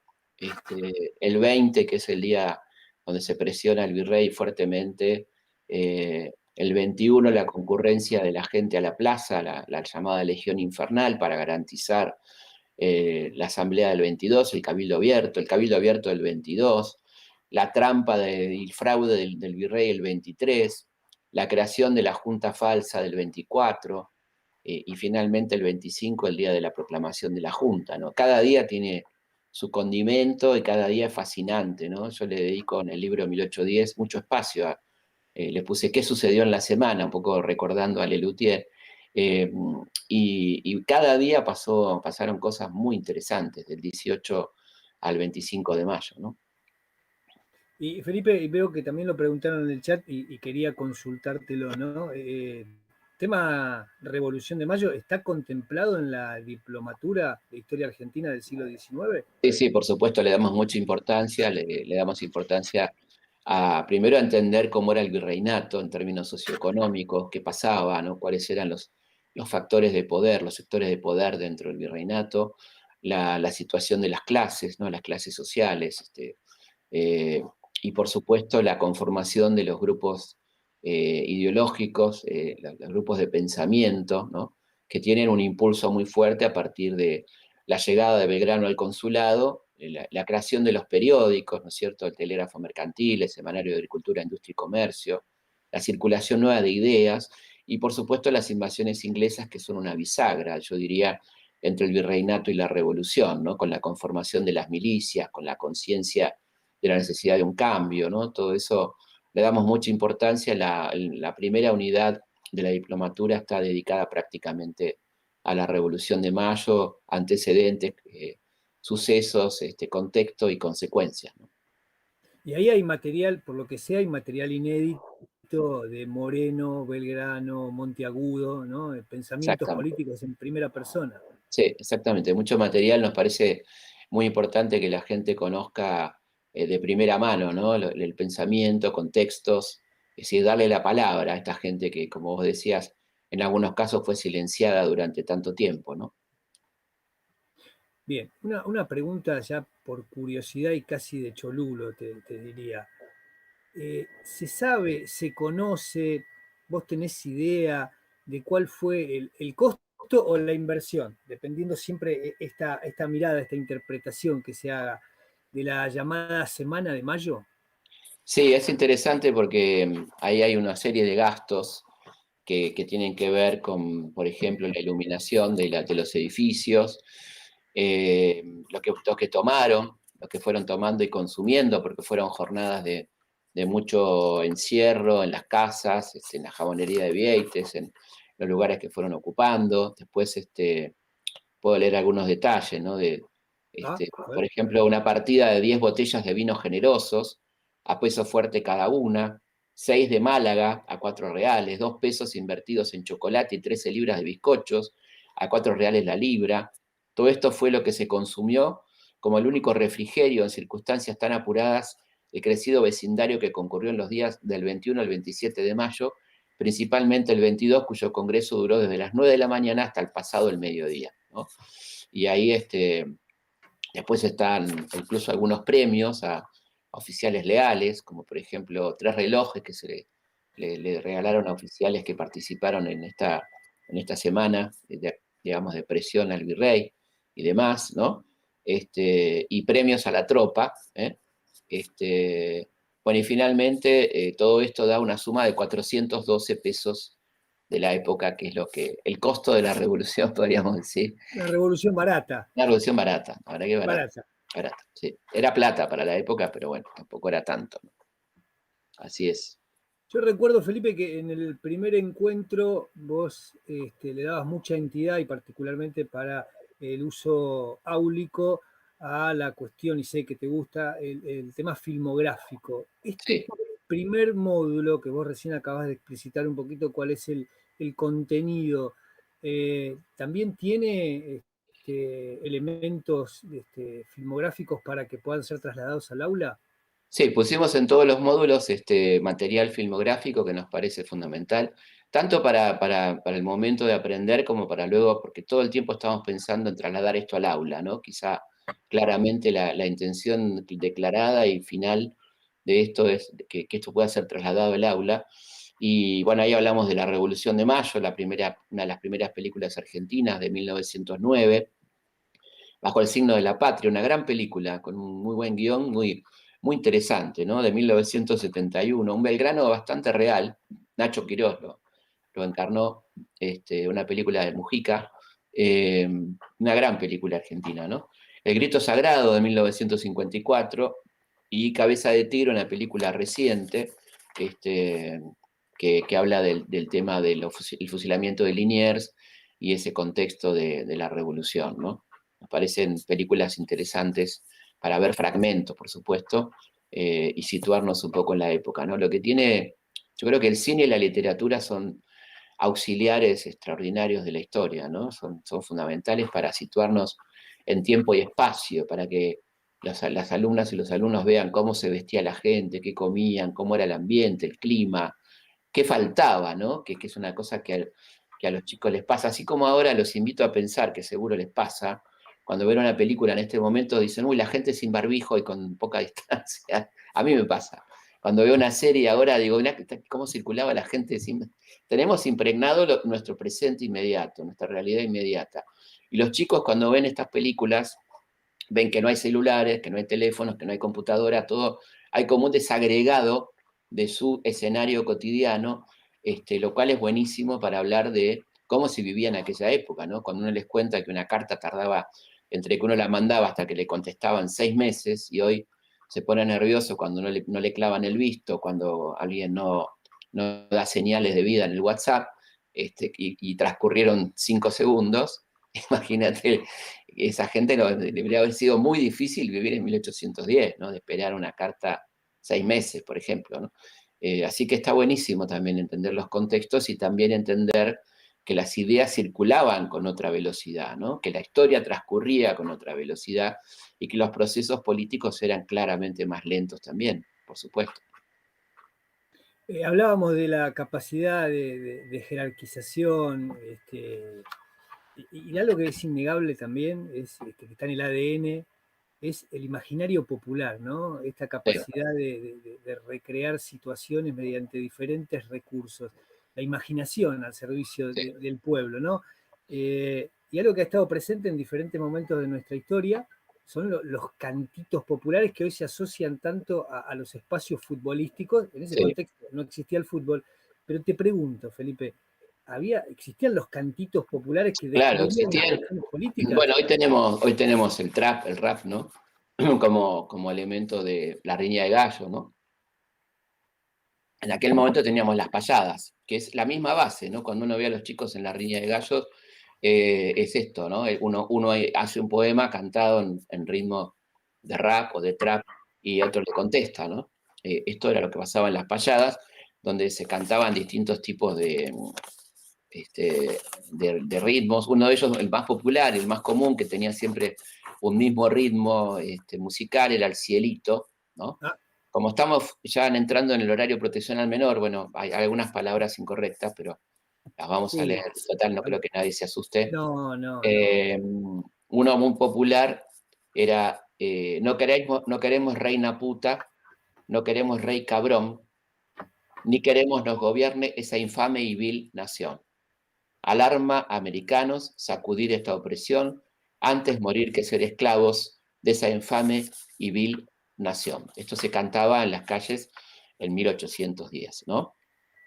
Speaker 2: el 20, que es el día donde se presiona el virrey fuertemente, el 21 la concurrencia de la gente a la plaza, la llamada Legión Infernal, para garantizar la asamblea del 22, el cabildo abierto del 22, la trampa del fraude del virrey el 23, la creación de la junta falsa del 24, y finalmente el 25, el día de la proclamación de la junta, ¿no? Cada día tiene su condimento y cada día es fascinante, ¿no? Yo le dedico en el libro 1810 mucho espacio le puse qué sucedió en la semana, un poco recordando a Lelutier, eh, y cada día pasaron cosas muy interesantes, del 18 al 25 de mayo, ¿no?
Speaker 1: Y Felipe, veo que también lo preguntaron en el chat y quería consultártelo, ¿no? Tema Revolución de Mayo, ¿está contemplado en la diplomatura de Historia Argentina del siglo XIX?
Speaker 2: Sí, sí, por supuesto, le damos mucha importancia, le damos importancia primero a entender cómo era el virreinato en términos socioeconómicos, qué pasaba, ¿no? Cuáles eran los factores de poder, los sectores de poder dentro del virreinato, la situación de las clases, ¿no? Las clases sociales, eh, y por supuesto la conformación de los grupos ideológicos, los grupos de pensamiento, ¿no? Que tienen un impulso muy fuerte a partir de la llegada de Belgrano al consulado, la creación de los periódicos, ¿no es cierto?, el telégrafo mercantil, el semanario de Agricultura, Industria y Comercio, la circulación nueva de ideas y por supuesto las invasiones inglesas que son una bisagra, yo diría, entre el virreinato y la revolución, ¿no? Con la conformación de las milicias, con la conciencia de la necesidad de un cambio, ¿no? Todo eso le damos mucha importancia. La primera unidad de la diplomatura está dedicada prácticamente a la Revolución de Mayo, antecedentes, sucesos, contexto y consecuencias, ¿no?
Speaker 1: Y ahí hay material, por lo que sea, hay material inédito de Moreno, Belgrano, Monteagudo, ¿no? Pensamientos
Speaker 2: Exactamente.
Speaker 1: políticos en primera persona.
Speaker 2: Sí, exactamente. Mucho material nos parece muy importante que la gente conozca de primera mano, ¿no? El pensamiento, contextos, es decir, darle la palabra a esta gente que, como vos decías, en algunos casos fue silenciada durante tanto tiempo, ¿no?
Speaker 1: Bien, una pregunta ya por curiosidad y casi de cholulo, te diría. ¿Se sabe, se conoce, vos tenés idea de cuál fue el costo o la inversión, dependiendo siempre esta mirada, esta interpretación que se haga de la llamada Semana de Mayo?
Speaker 2: Sí, es interesante porque ahí hay una serie de gastos que tienen que ver con, por ejemplo, la iluminación de los edificios, lo que tomaron, lo que fueron tomando y consumiendo, porque fueron jornadas de mucho encierro en las casas, en la jabonería de Vieites, en los lugares que fueron ocupando. Después puedo leer algunos detalles, ¿no?
Speaker 1: Ah, a
Speaker 2: Por
Speaker 1: ver.
Speaker 2: ejemplo, una partida de 10 botellas de vinos generosos, a peso fuerte cada una, 6 de Málaga a 4 reales, 2 pesos invertidos en chocolate y 13 libras de bizcochos, a 4 reales la libra. Todo esto fue lo que se consumió como el único refrigerio en circunstancias tan apuradas el crecido vecindario que concurrió en los días del 21 al 27 de mayo, principalmente el 22, cuyo congreso duró desde las 9 de la mañana hasta el pasado el mediodía, ¿no? Y ahí después están incluso algunos premios a oficiales leales, como por ejemplo 3 relojes que le regalaron a oficiales que participaron en esta semana, digamos, de presión al virrey y demás, ¿no? Y premios a la tropa, ¿eh? Bueno, y finalmente todo esto da una suma de 412 pesos de la época, que es el costo de la revolución, podríamos decir.
Speaker 1: Una revolución barata,
Speaker 2: Una revolución barata, la verdad que barata,
Speaker 1: barata.
Speaker 2: barata, sí. Era plata para la época, pero bueno, tampoco era tanto, ¿no? Así es.
Speaker 1: Yo recuerdo, Felipe, que en el primer encuentro vos le dabas mucha entidad y particularmente para el uso áulico a la cuestión, y sé que te gusta, el tema filmográfico. Este
Speaker 2: Sí.
Speaker 1: primer módulo que vos recién acabas de explicitar un poquito cuál es el contenido, también tiene elementos filmográficos para que puedan ser trasladados al aula.
Speaker 2: Sí, pusimos en todos los módulos material filmográfico que nos parece fundamental, tanto para el momento de aprender como para luego, porque todo el tiempo estamos pensando en trasladar esto al aula, ¿no? Quizá claramente la intención declarada y final de esto es que esto pueda ser trasladado al aula. Y bueno, ahí hablamos de la Revolución de Mayo, una de las primeras películas argentinas de 1909, Bajo el signo de la patria, una gran película con un muy buen guión, muy interesante, ¿no? De 1971, un Belgrano bastante real. Nacho Quirós lo encarnó, una película de Mujica, una gran película argentina, ¿no? El Grito Sagrado de 1954 y Cabeza de Tigre, una película reciente, que habla del tema del fusilamiento de Liniers y ese contexto de la revolución, ¿no? Nos parecen películas interesantes para ver fragmentos, por supuesto, y situarnos un poco en la época, ¿no? Lo que tiene, yo creo que el cine y la literatura son auxiliares extraordinarios de la historia, ¿no? Son fundamentales para situarnos en tiempo y espacio, para que las alumnas y los alumnos vean cómo se vestía la gente, qué comían, cómo era el ambiente, el clima, qué faltaba, ¿no? Que es una cosa que a los chicos les pasa, así como ahora los invito a pensar, que seguro les pasa, cuando ven una película en este momento dicen, uy, la gente sin barbijo y con poca distancia. A mí me pasa. Cuando veo una serie ahora digo, mirá cómo circulaba la gente sin... Tenemos impregnado nuestro presente inmediato, nuestra realidad inmediata. Y los chicos cuando ven estas películas ven que no hay celulares, que no hay teléfonos, que no hay computadora, todo, hay como un desagregado de su escenario cotidiano, lo cual es buenísimo para hablar de cómo se vivía en aquella época, ¿no? Cuando uno les cuenta que una carta tardaba, entre que uno la mandaba hasta que le contestaban 6 meses, y hoy se pone nervioso cuando no le clavan el visto, cuando alguien no da señales de vida en el WhatsApp, y transcurrieron 5 segundos. Imagínate, esa gente debería haber sido muy difícil vivir en 1810, ¿no? De esperar una carta 6 meses, por ejemplo, ¿no? Así que está buenísimo también entender los contextos y también entender que las ideas circulaban con otra velocidad, ¿no? Que la historia transcurría con otra velocidad y que los procesos políticos eran claramente más lentos también, por supuesto.
Speaker 1: Hablábamos de la capacidad de jerarquización, y algo que es innegable también, es que está en el ADN, es el imaginario popular, ¿no? Esta
Speaker 2: Sí,
Speaker 1: capacidad de recrear situaciones mediante diferentes recursos, la imaginación al servicio
Speaker 2: sí,
Speaker 1: del pueblo, ¿no? Y algo que ha estado presente en diferentes momentos de nuestra historia son los cantitos populares que hoy se asocian tanto a los espacios futbolísticos. En ese
Speaker 2: sí.
Speaker 1: contexto no existía el fútbol, pero te pregunto, Felipe, ¿existían los cantitos populares que
Speaker 2: Claro,
Speaker 1: describían las
Speaker 2: existían.
Speaker 1: cuestiones políticas?
Speaker 2: Bueno, hoy tenemos el trap, el rap, ¿no? Como elemento de la riña de gallo, ¿no? En aquel momento teníamos las payadas, que es la misma base, ¿no? Cuando uno ve a los chicos en la riña de gallos, es esto, ¿no? Uno hace un poema cantado en ritmo de rap o de trap y otro le contesta, ¿no? Esto era lo que pasaba en las payadas, donde se cantaban distintos tipos este, de ritmos. Uno de ellos, el más popular, el más común, que tenía siempre un mismo ritmo musical, era el cielito, ¿no?
Speaker 1: Ah,
Speaker 2: Como estamos ya entrando en el horario protección al menor, bueno, hay algunas palabras incorrectas, pero las vamos a
Speaker 1: sí.
Speaker 2: leer. Total, no creo que nadie se asuste.
Speaker 1: No, no, no.
Speaker 2: Uno muy popular era, no queremos reina puta, no queremos rey cabrón, ni queremos nos gobierne esa infame y vil nación. Alarma americanos, sacudir esta opresión, antes morir que ser esclavos de esa infame y vil nación. Esto se cantaba en las calles en 1810, ¿no?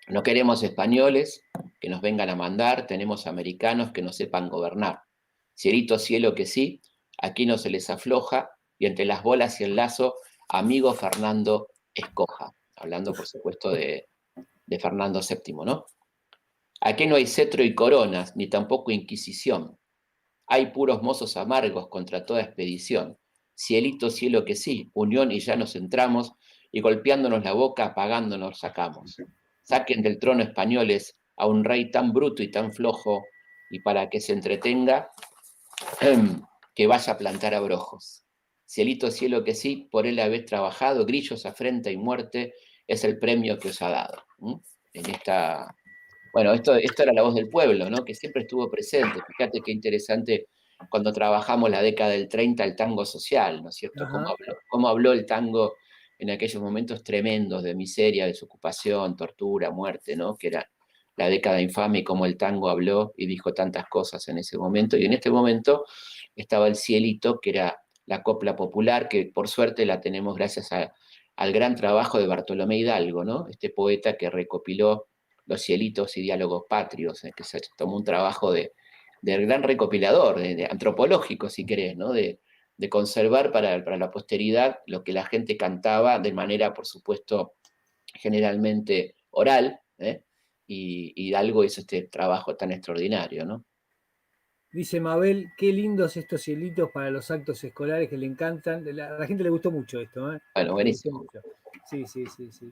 Speaker 2: No queremos españoles que nos vengan a mandar, tenemos americanos que nos sepan gobernar. Cielito cielo que sí, aquí no se les afloja, y entre las bolas y el lazo, amigo Fernando escoja. Hablando, por supuesto, de Fernando VII, ¿no? Aquí no hay cetro y coronas, ni tampoco inquisición. Hay puros mozos amargos contra toda expedición. Cielito, cielo que sí, unión y ya nos entramos, y golpeándonos la boca, apagándonos sacamos. Saquen del trono españoles a un rey tan bruto y tan flojo, y para que se entretenga, que vaya a plantar abrojos. Cielito, cielo que sí, por él habéis trabajado, grillos afrenta y muerte, es el premio que os ha dado. En esta bueno, esto era la voz del pueblo, ¿no? Que siempre estuvo presente. Fíjate qué interesante cuando trabajamos la década del 30, el tango social, ¿no es cierto?
Speaker 1: Ajá.
Speaker 2: Cómo habló el tango en aquellos momentos tremendos de miseria, desocupación, tortura, muerte, ¿no? Que era la década infame y cómo el tango habló y dijo tantas cosas en ese momento. Y en este momento estaba el cielito, que era la copla popular, que por suerte la tenemos gracias al gran trabajo de Bartolomé Hidalgo, ¿no? Este poeta que recopiló los cielitos y diálogos patrios, que se tomó un trabajo de gran recopilador, de antropológico, si querés, ¿no? De conservar para la posteridad lo que la gente cantaba de manera, por supuesto, generalmente oral, y Hidalgo hizo este trabajo tan extraordinario, ¿no?
Speaker 1: Dice Mabel, qué lindos estos cielitos para los actos escolares que le encantan. A la gente le gustó mucho esto, ¿eh?
Speaker 2: Bueno,
Speaker 1: Le gustó
Speaker 2: buenísimo.
Speaker 1: mucho. Sí, sí, sí, sí.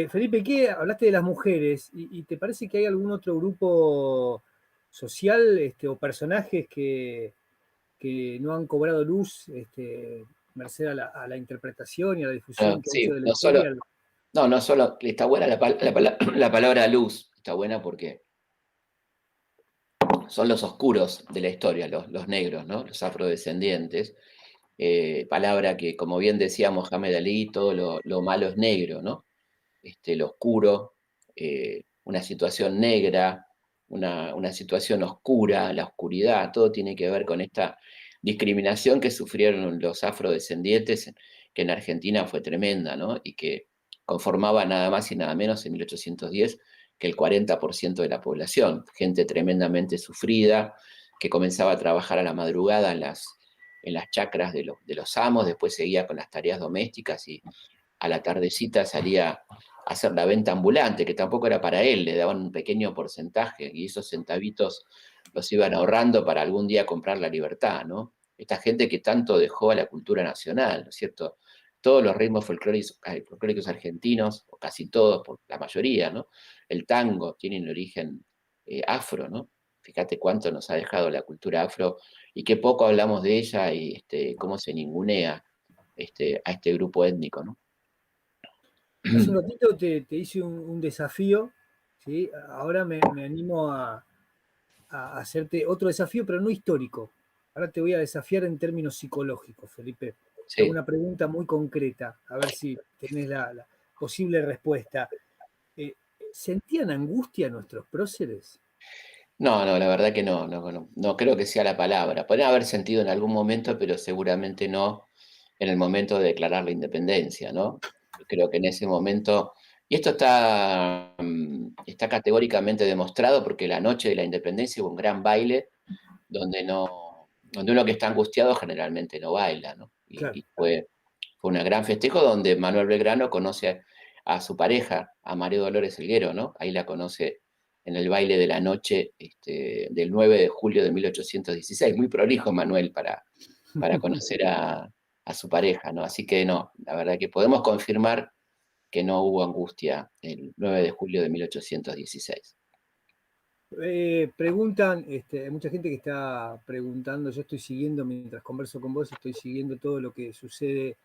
Speaker 1: Felipe, ¿qué hablaste de las mujeres? ¿Y te parece que hay algún otro grupo social o personajes que no han cobrado luz merced a la interpretación y a la difusión que ha hecho
Speaker 2: Sí,
Speaker 1: de la
Speaker 2: no solo,
Speaker 1: historia?
Speaker 2: no solo, está buena la palabra luz, está buena porque son los oscuros de la historia, los negros, ¿no? Los afrodescendientes. Palabra que, como bien decía Mohamed Ali, todo lo malo es negro, ¿no? Lo oscuro, una situación negra, una situación oscura, la oscuridad, todo tiene que ver con esta discriminación que sufrieron los afrodescendientes, que en Argentina fue tremenda, ¿no? Y que conformaba nada más y nada menos en 1810 que el 40% de la población, gente tremendamente sufrida, que comenzaba a trabajar a la madrugada en las chacras de los amos, después seguía con las tareas domésticas y a la tardecita salía a hacer la venta ambulante, que tampoco era para él, le daban un pequeño porcentaje y esos centavitos los iban ahorrando para algún día comprar la libertad, ¿no? Esta gente que tanto dejó a la cultura nacional, ¿no es cierto? Todos los ritmos folclóricos argentinos, o casi todos, por la mayoría, ¿no? El tango tiene un origen afro, ¿no? Fíjate cuánto nos ha dejado la cultura afro y qué poco hablamos de ella y cómo se ningunea a este grupo étnico, ¿no?
Speaker 1: Hace un ratito te hice un desafío, ¿sí? Ahora me animo a hacerte otro desafío, pero no histórico. Ahora te voy a desafiar en términos psicológicos, Felipe. Te hago
Speaker 2: Sí.
Speaker 1: una pregunta muy concreta, a ver si tenés la posible respuesta. Eh, ¿Sentían angustia nuestros próceres?
Speaker 2: No, no, la verdad que no, no, no, no creo que sea la palabra. Podría haber sentido en algún momento, pero seguramente no en el momento de declarar la independencia, ¿no? Creo que en ese momento, y esto está categóricamente demostrado porque la noche de la independencia hubo un gran baile donde donde uno que está angustiado generalmente no baila, ¿no?
Speaker 1: Claro.
Speaker 2: Y fue un gran festejo donde Manuel Belgrano conoce a su pareja, a María Dolores Helguero, ¿no? Ahí la conoce en el baile de la noche del 9 de julio de 1816. Muy prolijo Manuel para conocer a su pareja, ¿no? Así que no, la verdad que podemos confirmar que no hubo angustia el 9 de julio de 1816.
Speaker 1: Preguntan, hay mucha gente que está preguntando, yo estoy siguiendo, mientras converso con vos, estoy siguiendo todo lo que sucede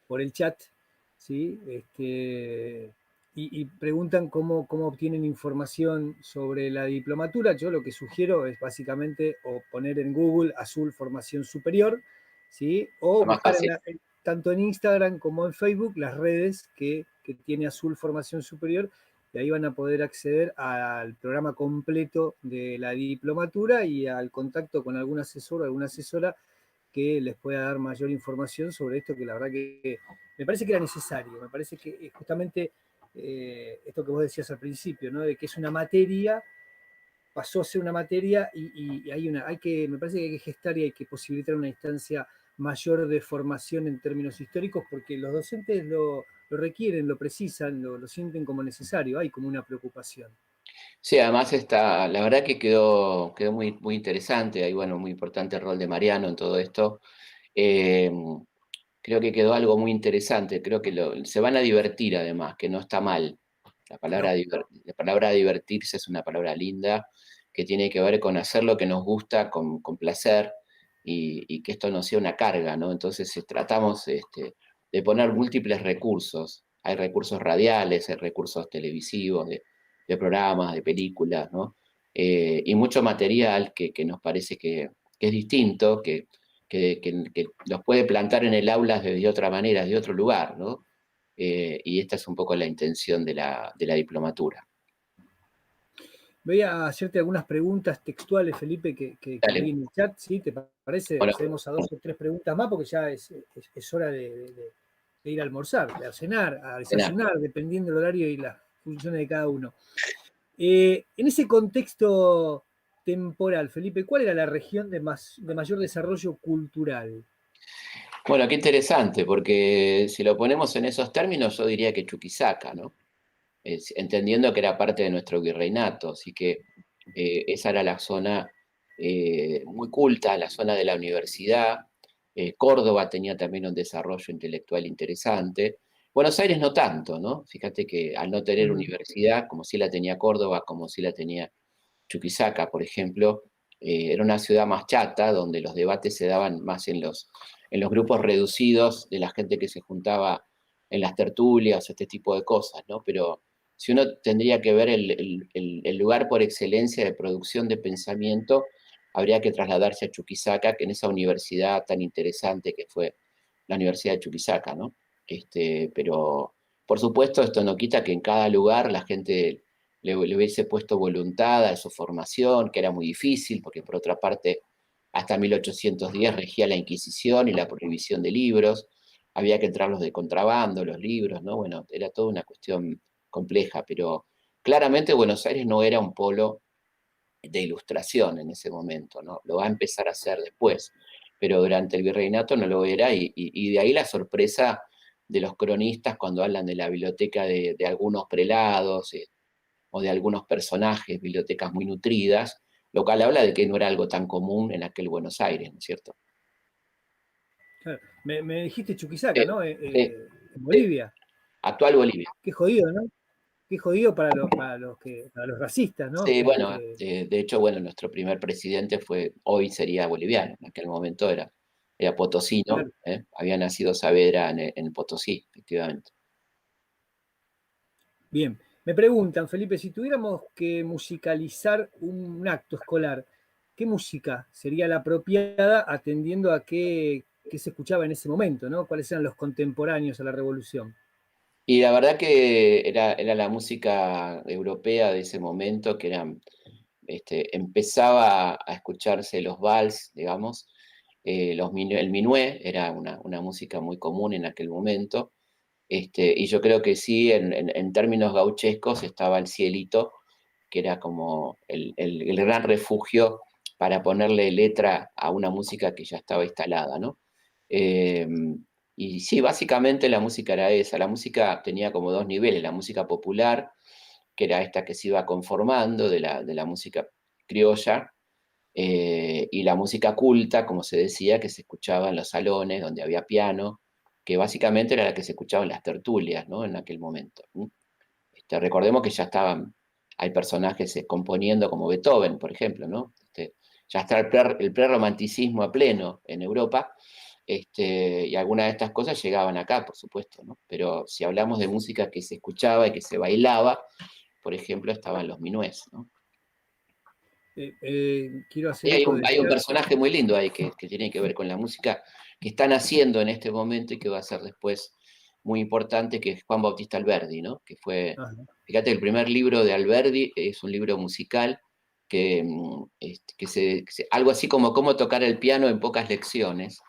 Speaker 1: por el chat, ¿sí? Y preguntan cómo obtienen información sobre la diplomatura. Yo lo que sugiero es básicamente o poner en Google Azul Formación Superior, ¿sí? O
Speaker 2: Lo más
Speaker 1: buscar
Speaker 2: fácil.
Speaker 1: tanto en Instagram como en Facebook las redes que tiene Azul Formación Superior, y ahí van a poder acceder al programa completo de la diplomatura y al contacto con algún asesor o alguna asesora que les pueda dar mayor información sobre esto, que la verdad que me parece que era necesario. Me parece que justamente esto que vos decías al principio, ¿no? De que es una materia, pasó a ser una materia y me parece que hay que gestar y hay que posibilitar una instancia mayor de formación en términos históricos, porque los docentes lo requieren, lo precisan, lo sienten como necesario, hay como una preocupación.
Speaker 2: Sí, además la verdad que quedó muy, muy interesante, ahí bueno, muy importante el rol de Mariano en todo esto. Eh, Creo que quedó algo muy interesante, creo que se van a divertir además, que no está mal.
Speaker 1: No,
Speaker 2: La palabra divertirse es una palabra linda que tiene que ver con hacer lo que nos gusta con placer y que esto no sea una carga, ¿no? Entonces tratamos de poner múltiples recursos. Hay recursos radiales, hay recursos televisivos, de programas, de películas, ¿no? Y mucho material que nos parece que es distinto, que los puede plantar en el aula de otra manera, de otro lugar, ¿no? Y esta es un poco la intención de la diplomatura.
Speaker 1: voy a hacerte algunas preguntas textuales, Felipe, que vi
Speaker 2: Dale.
Speaker 1: en el chat, ¿sí? ¿Te parece?
Speaker 2: Bueno,
Speaker 1: Accedemos a dos o tres preguntas más porque ya es hora de ir a almorzar, a cenar, a
Speaker 2: cenar.
Speaker 1: desayunar, dependiendo del horario y las funciones de cada uno. En ese contexto temporal, Felipe, ¿cuál era la región de mayor desarrollo cultural?
Speaker 2: Bueno, qué interesante, porque si lo ponemos en esos términos, yo diría que Chuquisaca, ¿no? Entendiendo que era parte de nuestro virreinato, así que esa era la zona muy culta, la zona de la universidad. Córdoba tenía también un desarrollo intelectual interesante. Buenos Aires no tanto, ¿no? Fíjate que al no tener
Speaker 1: Ujú.
Speaker 2: universidad, como sí la tenía Córdoba, como sí la tenía Chuquisaca, por ejemplo, era una ciudad más chata, donde los debates se daban más en los grupos reducidos de la gente que se juntaba en las tertulias, este tipo de cosas, ¿no? Pero si uno tendría que ver el lugar por excelencia de producción de pensamiento, habría que trasladarse a Chuquisaca, que en esa universidad tan interesante que fue la Universidad de Chuquisaca, ¿no? Pero, por supuesto, esto no quita que en cada lugar la gente le hubiese puesto voluntad a su formación, que era muy difícil, porque por otra parte, hasta 1810 regía la Inquisición y la prohibición de libros, había que entrarlos de contrabando, los libros, ¿no? Bueno, era toda una cuestión compleja, pero claramente Buenos Aires no era un polo de ilustración en ese momento, ¿no? Lo va a empezar a hacer después, pero durante el virreinato no lo era, y de ahí la sorpresa de los cronistas cuando hablan de la biblioteca de algunos prelados, o de algunos personajes, bibliotecas muy nutridas, lo cual habla de que no era algo tan común en aquel Buenos Aires, ¿no es cierto?
Speaker 1: Claro. Me dijiste Chuquisaca,
Speaker 2: Sí,
Speaker 1: ¿no?
Speaker 2: sí,
Speaker 1: En
Speaker 2: sí.
Speaker 1: Bolivia.
Speaker 2: Actual Bolivia.
Speaker 1: Qué jodido, ¿no? qué jodido para los racistas, ¿no?
Speaker 2: Sí, bueno, de hecho, bueno, nuestro primer presidente hoy sería boliviano, en aquel momento era potosino,
Speaker 1: claro.
Speaker 2: había nacido Saavedra en Potosí, efectivamente.
Speaker 1: Bien, me preguntan, Felipe, si tuviéramos que musicalizar un acto escolar, ¿qué música sería la apropiada atendiendo a qué se escuchaba en ese momento, ¿no? ¿Cuáles eran los contemporáneos a la revolución?
Speaker 2: Y la verdad que era la música europea de ese momento, que empezaba a escucharse los vals, digamos, el minué era una música muy común en aquel momento, y yo creo que sí, en términos gauchescos estaba el cielito, que era como el gran refugio para ponerle letra a una música que ya estaba instalada, ¿no? Eh, y sí, básicamente la música era esa. La música tenía como dos niveles: la música popular, que era esta que se iba conformando de la música criolla, y la música culta, como se decía, que se escuchaba en los salones donde había piano, que básicamente era la que se escuchaba en las tertulias, ¿no? En aquel momento. Recordemos que ya hay personajes componiendo como Beethoven, por ejemplo, ¿no? Ya está el prerromanticismo a pleno en Europa, y algunas de estas cosas llegaban acá, por supuesto, ¿no? Pero si hablamos de música que se escuchaba y que se bailaba, por ejemplo, estaban los minués, ¿no?
Speaker 1: Quiero
Speaker 2: Y
Speaker 1: hacer
Speaker 2: hay
Speaker 1: eco
Speaker 2: un,
Speaker 1: del
Speaker 2: hay un
Speaker 1: chat.
Speaker 2: personaje muy lindo ahí que tiene que ver con la música que están haciendo en este momento y que va a ser después muy importante, que es Juan Bautista Alberdi, ¿no?
Speaker 1: Ajá.
Speaker 2: Fíjate, el primer libro de Alberdi es un libro musical algo así como cómo tocar el piano en pocas lecciones,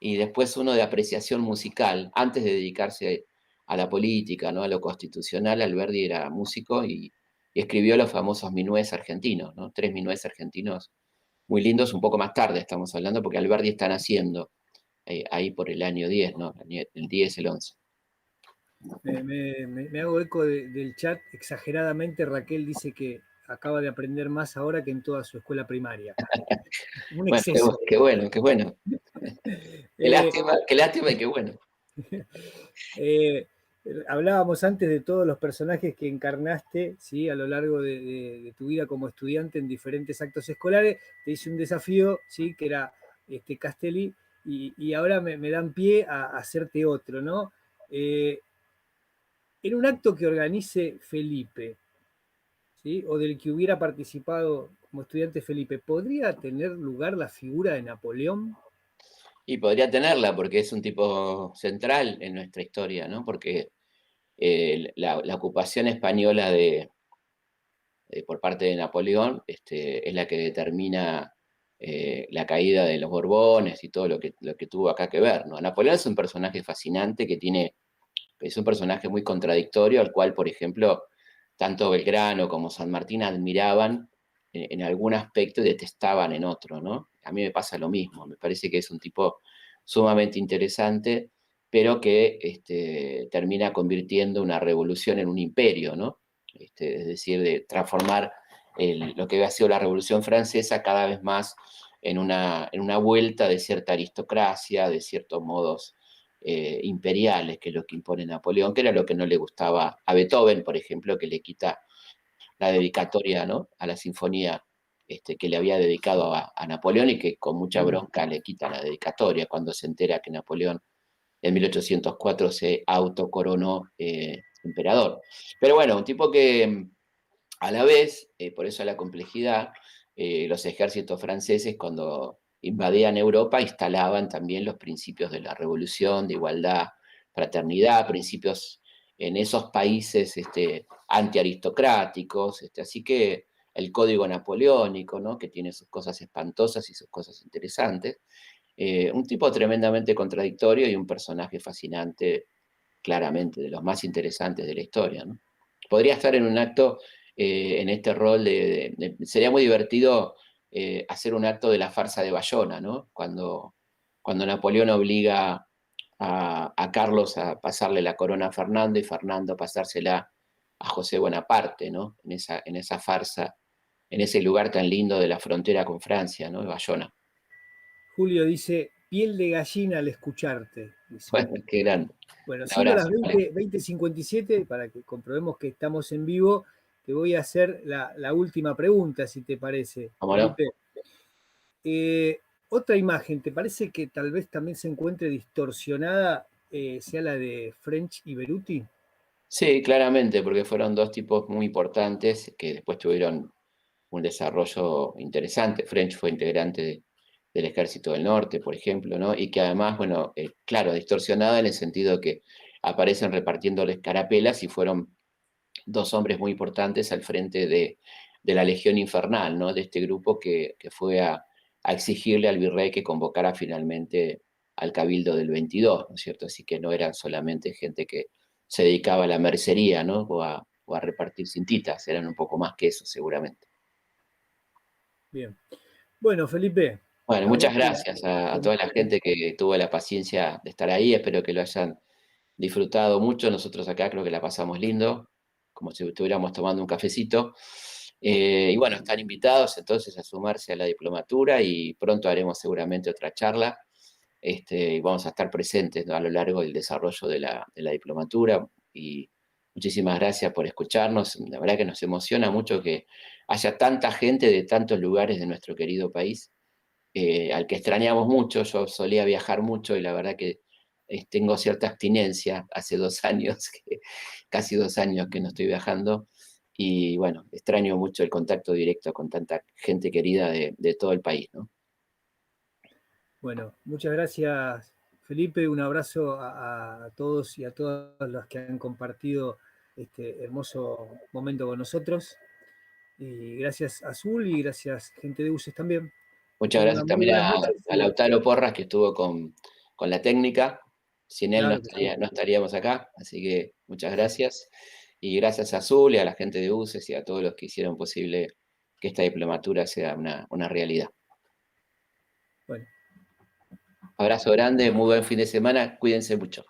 Speaker 2: y después uno de apreciación musical, antes de dedicarse a la política, ¿no? A lo constitucional. Alberdi era músico y escribió los famosos minués argentinos, ¿no? 3 minués argentinos muy lindos, un poco más tarde estamos hablando, porque Alberdi está naciendo ahí por el año 10, ¿no? El 10, el 11.
Speaker 1: Me hago eco del chat. Exageradamente, Raquel dice que acaba de aprender más ahora que en toda su escuela primaria. Un
Speaker 2: Bueno,
Speaker 1: exceso.
Speaker 2: qué bueno, qué bueno.
Speaker 1: Eh,
Speaker 2: Qué lástima y qué bueno.
Speaker 1: eh, Hablábamos antes de todos los personajes que encarnaste, ¿sí? A lo largo de tu vida como estudiante en diferentes actos escolares. Te hice un desafío, ¿sí? Que era Castelli, y ahora me dan pie a hacerte otro, ¿no? Eh, en un acto que organice Felipe, ¿sí? O del que hubiera participado como estudiante Felipe, ¿podría tener lugar la figura de Napoleón?
Speaker 2: Y podría tenerla porque es un tipo central en nuestra historia, ¿no? Porque la ocupación española por parte de Napoleón es la que determina la caída de los Borbones y todo lo que tuvo acá que ver, ¿no? Napoleón es un personaje fascinante es un personaje muy contradictorio, al cual, por ejemplo, tanto Belgrano como San Martín admiraban en algún aspecto y detestaban en otro, ¿no? A mí me pasa lo mismo, me parece que es un tipo sumamente interesante, pero que termina convirtiendo una revolución en un imperio, ¿no? Es decir, de transformar lo que había sido la Revolución Francesa cada vez más en una vuelta de cierta aristocracia, de ciertos modos imperiales, que es lo que impone Napoleón, que era lo que no le gustaba a Beethoven, por ejemplo, que le quita la dedicatoria, ¿no? A la sinfonía que le había dedicado a Napoleón, y que con mucha
Speaker 1: Mm.
Speaker 2: bronca le quita la dedicatoria cuando se entera que Napoleón en 1804 se autocoronó emperador. Pero bueno, un tipo que a la vez, por eso la complejidad, los ejércitos franceses, cuando invadían Europa, instalaban también los principios de la revolución, de igualdad, fraternidad, principios en esos países antiaristocráticos. Así que el código napoleónico, ¿no? Que tiene sus cosas espantosas y sus cosas interesantes. Un tipo tremendamente contradictorio y un personaje fascinante, claramente, de los más interesantes de la historia, ¿no? Podría estar en un acto, en este rol sería muy divertido hacer un acto de la farsa de Bayona, ¿no? Cuando Napoleón obliga a Carlos a pasarle la corona a Fernando y Fernando a pasársela a José Bonaparte, ¿no? En esa farsa, en ese lugar tan lindo de la frontera con Francia, ¿no? De Bayona.
Speaker 1: Julio dice, piel de gallina al escucharte, dice.
Speaker 2: Bueno, qué grande.
Speaker 1: Bueno,
Speaker 2: Un
Speaker 1: siendo las
Speaker 2: abrazo, Alex.
Speaker 1: 20:57, para que comprobemos que estamos en vivo, te voy a hacer la última pregunta, si te parece,
Speaker 2: ¿Cómo no?
Speaker 1: Felipe. Eh, Otra imagen, ¿te parece que tal vez también se encuentre distorsionada, sea la de French y Beruti?
Speaker 2: Sí, claramente, porque fueron dos tipos muy importantes que después tuvieron un desarrollo interesante. French fue integrante del Ejército del Norte, por ejemplo, ¿no? Y que además, bueno, claro, distorsionada en el sentido que aparecen repartiéndoles carapelas y fueron dos hombres muy importantes al frente de la Legión Infernal, ¿no? De este grupo que fue a exigirle al virrey que convocara finalmente al Cabildo del 22, ¿no es cierto? Así que no eran solamente gente que se dedicaba a la mercería, ¿no? O a repartir cintitas, eran un poco más que eso, seguramente.
Speaker 1: Bien. Bueno, Felipe,
Speaker 2: Bueno,
Speaker 1: la verdad
Speaker 2: muchas
Speaker 1: que
Speaker 2: gracias a
Speaker 1: con-
Speaker 2: toda la gente que tuvo la paciencia de estar ahí. Espero que lo hayan disfrutado mucho. Nosotros acá creo que la pasamos lindo, como si estuviéramos tomando un cafecito. Y bueno, están invitados entonces a sumarse a la diplomatura y pronto haremos seguramente otra charla. Y vamos a estar presentes, ¿no? A lo largo del desarrollo de la diplomatura. Y muchísimas gracias por escucharnos. La verdad que nos emociona mucho que haya tanta gente de tantos lugares de nuestro querido país al que extrañamos mucho. Yo solía viajar mucho y la verdad que tengo cierta abstinencia. Hace 2 años, casi 2 años que no estoy viajando. Y bueno, extraño mucho el contacto directo con tanta gente querida de todo el país, ¿no?
Speaker 1: bueno, muchas gracias, Felipe. Un abrazo a todos y a todas las que han compartido este hermoso momento con nosotros. Y gracias, Azul, y gracias, gente de UCES también. Que
Speaker 2: Muchas
Speaker 1: tengan una
Speaker 2: gracias
Speaker 1: muy
Speaker 2: también
Speaker 1: buenas
Speaker 2: a,
Speaker 1: noches
Speaker 2: a
Speaker 1: y
Speaker 2: Lautaro Porras, que estuvo con la técnica. Sin él no,
Speaker 1: claro que sí.
Speaker 2: no estaríamos acá, así que muchas gracias. Y gracias a Azul y a la gente de UCES y a todos los que hicieron posible que esta diplomatura sea una realidad.
Speaker 1: Bueno.
Speaker 2: Abrazo grande, muy buen fin de semana, cuídense mucho.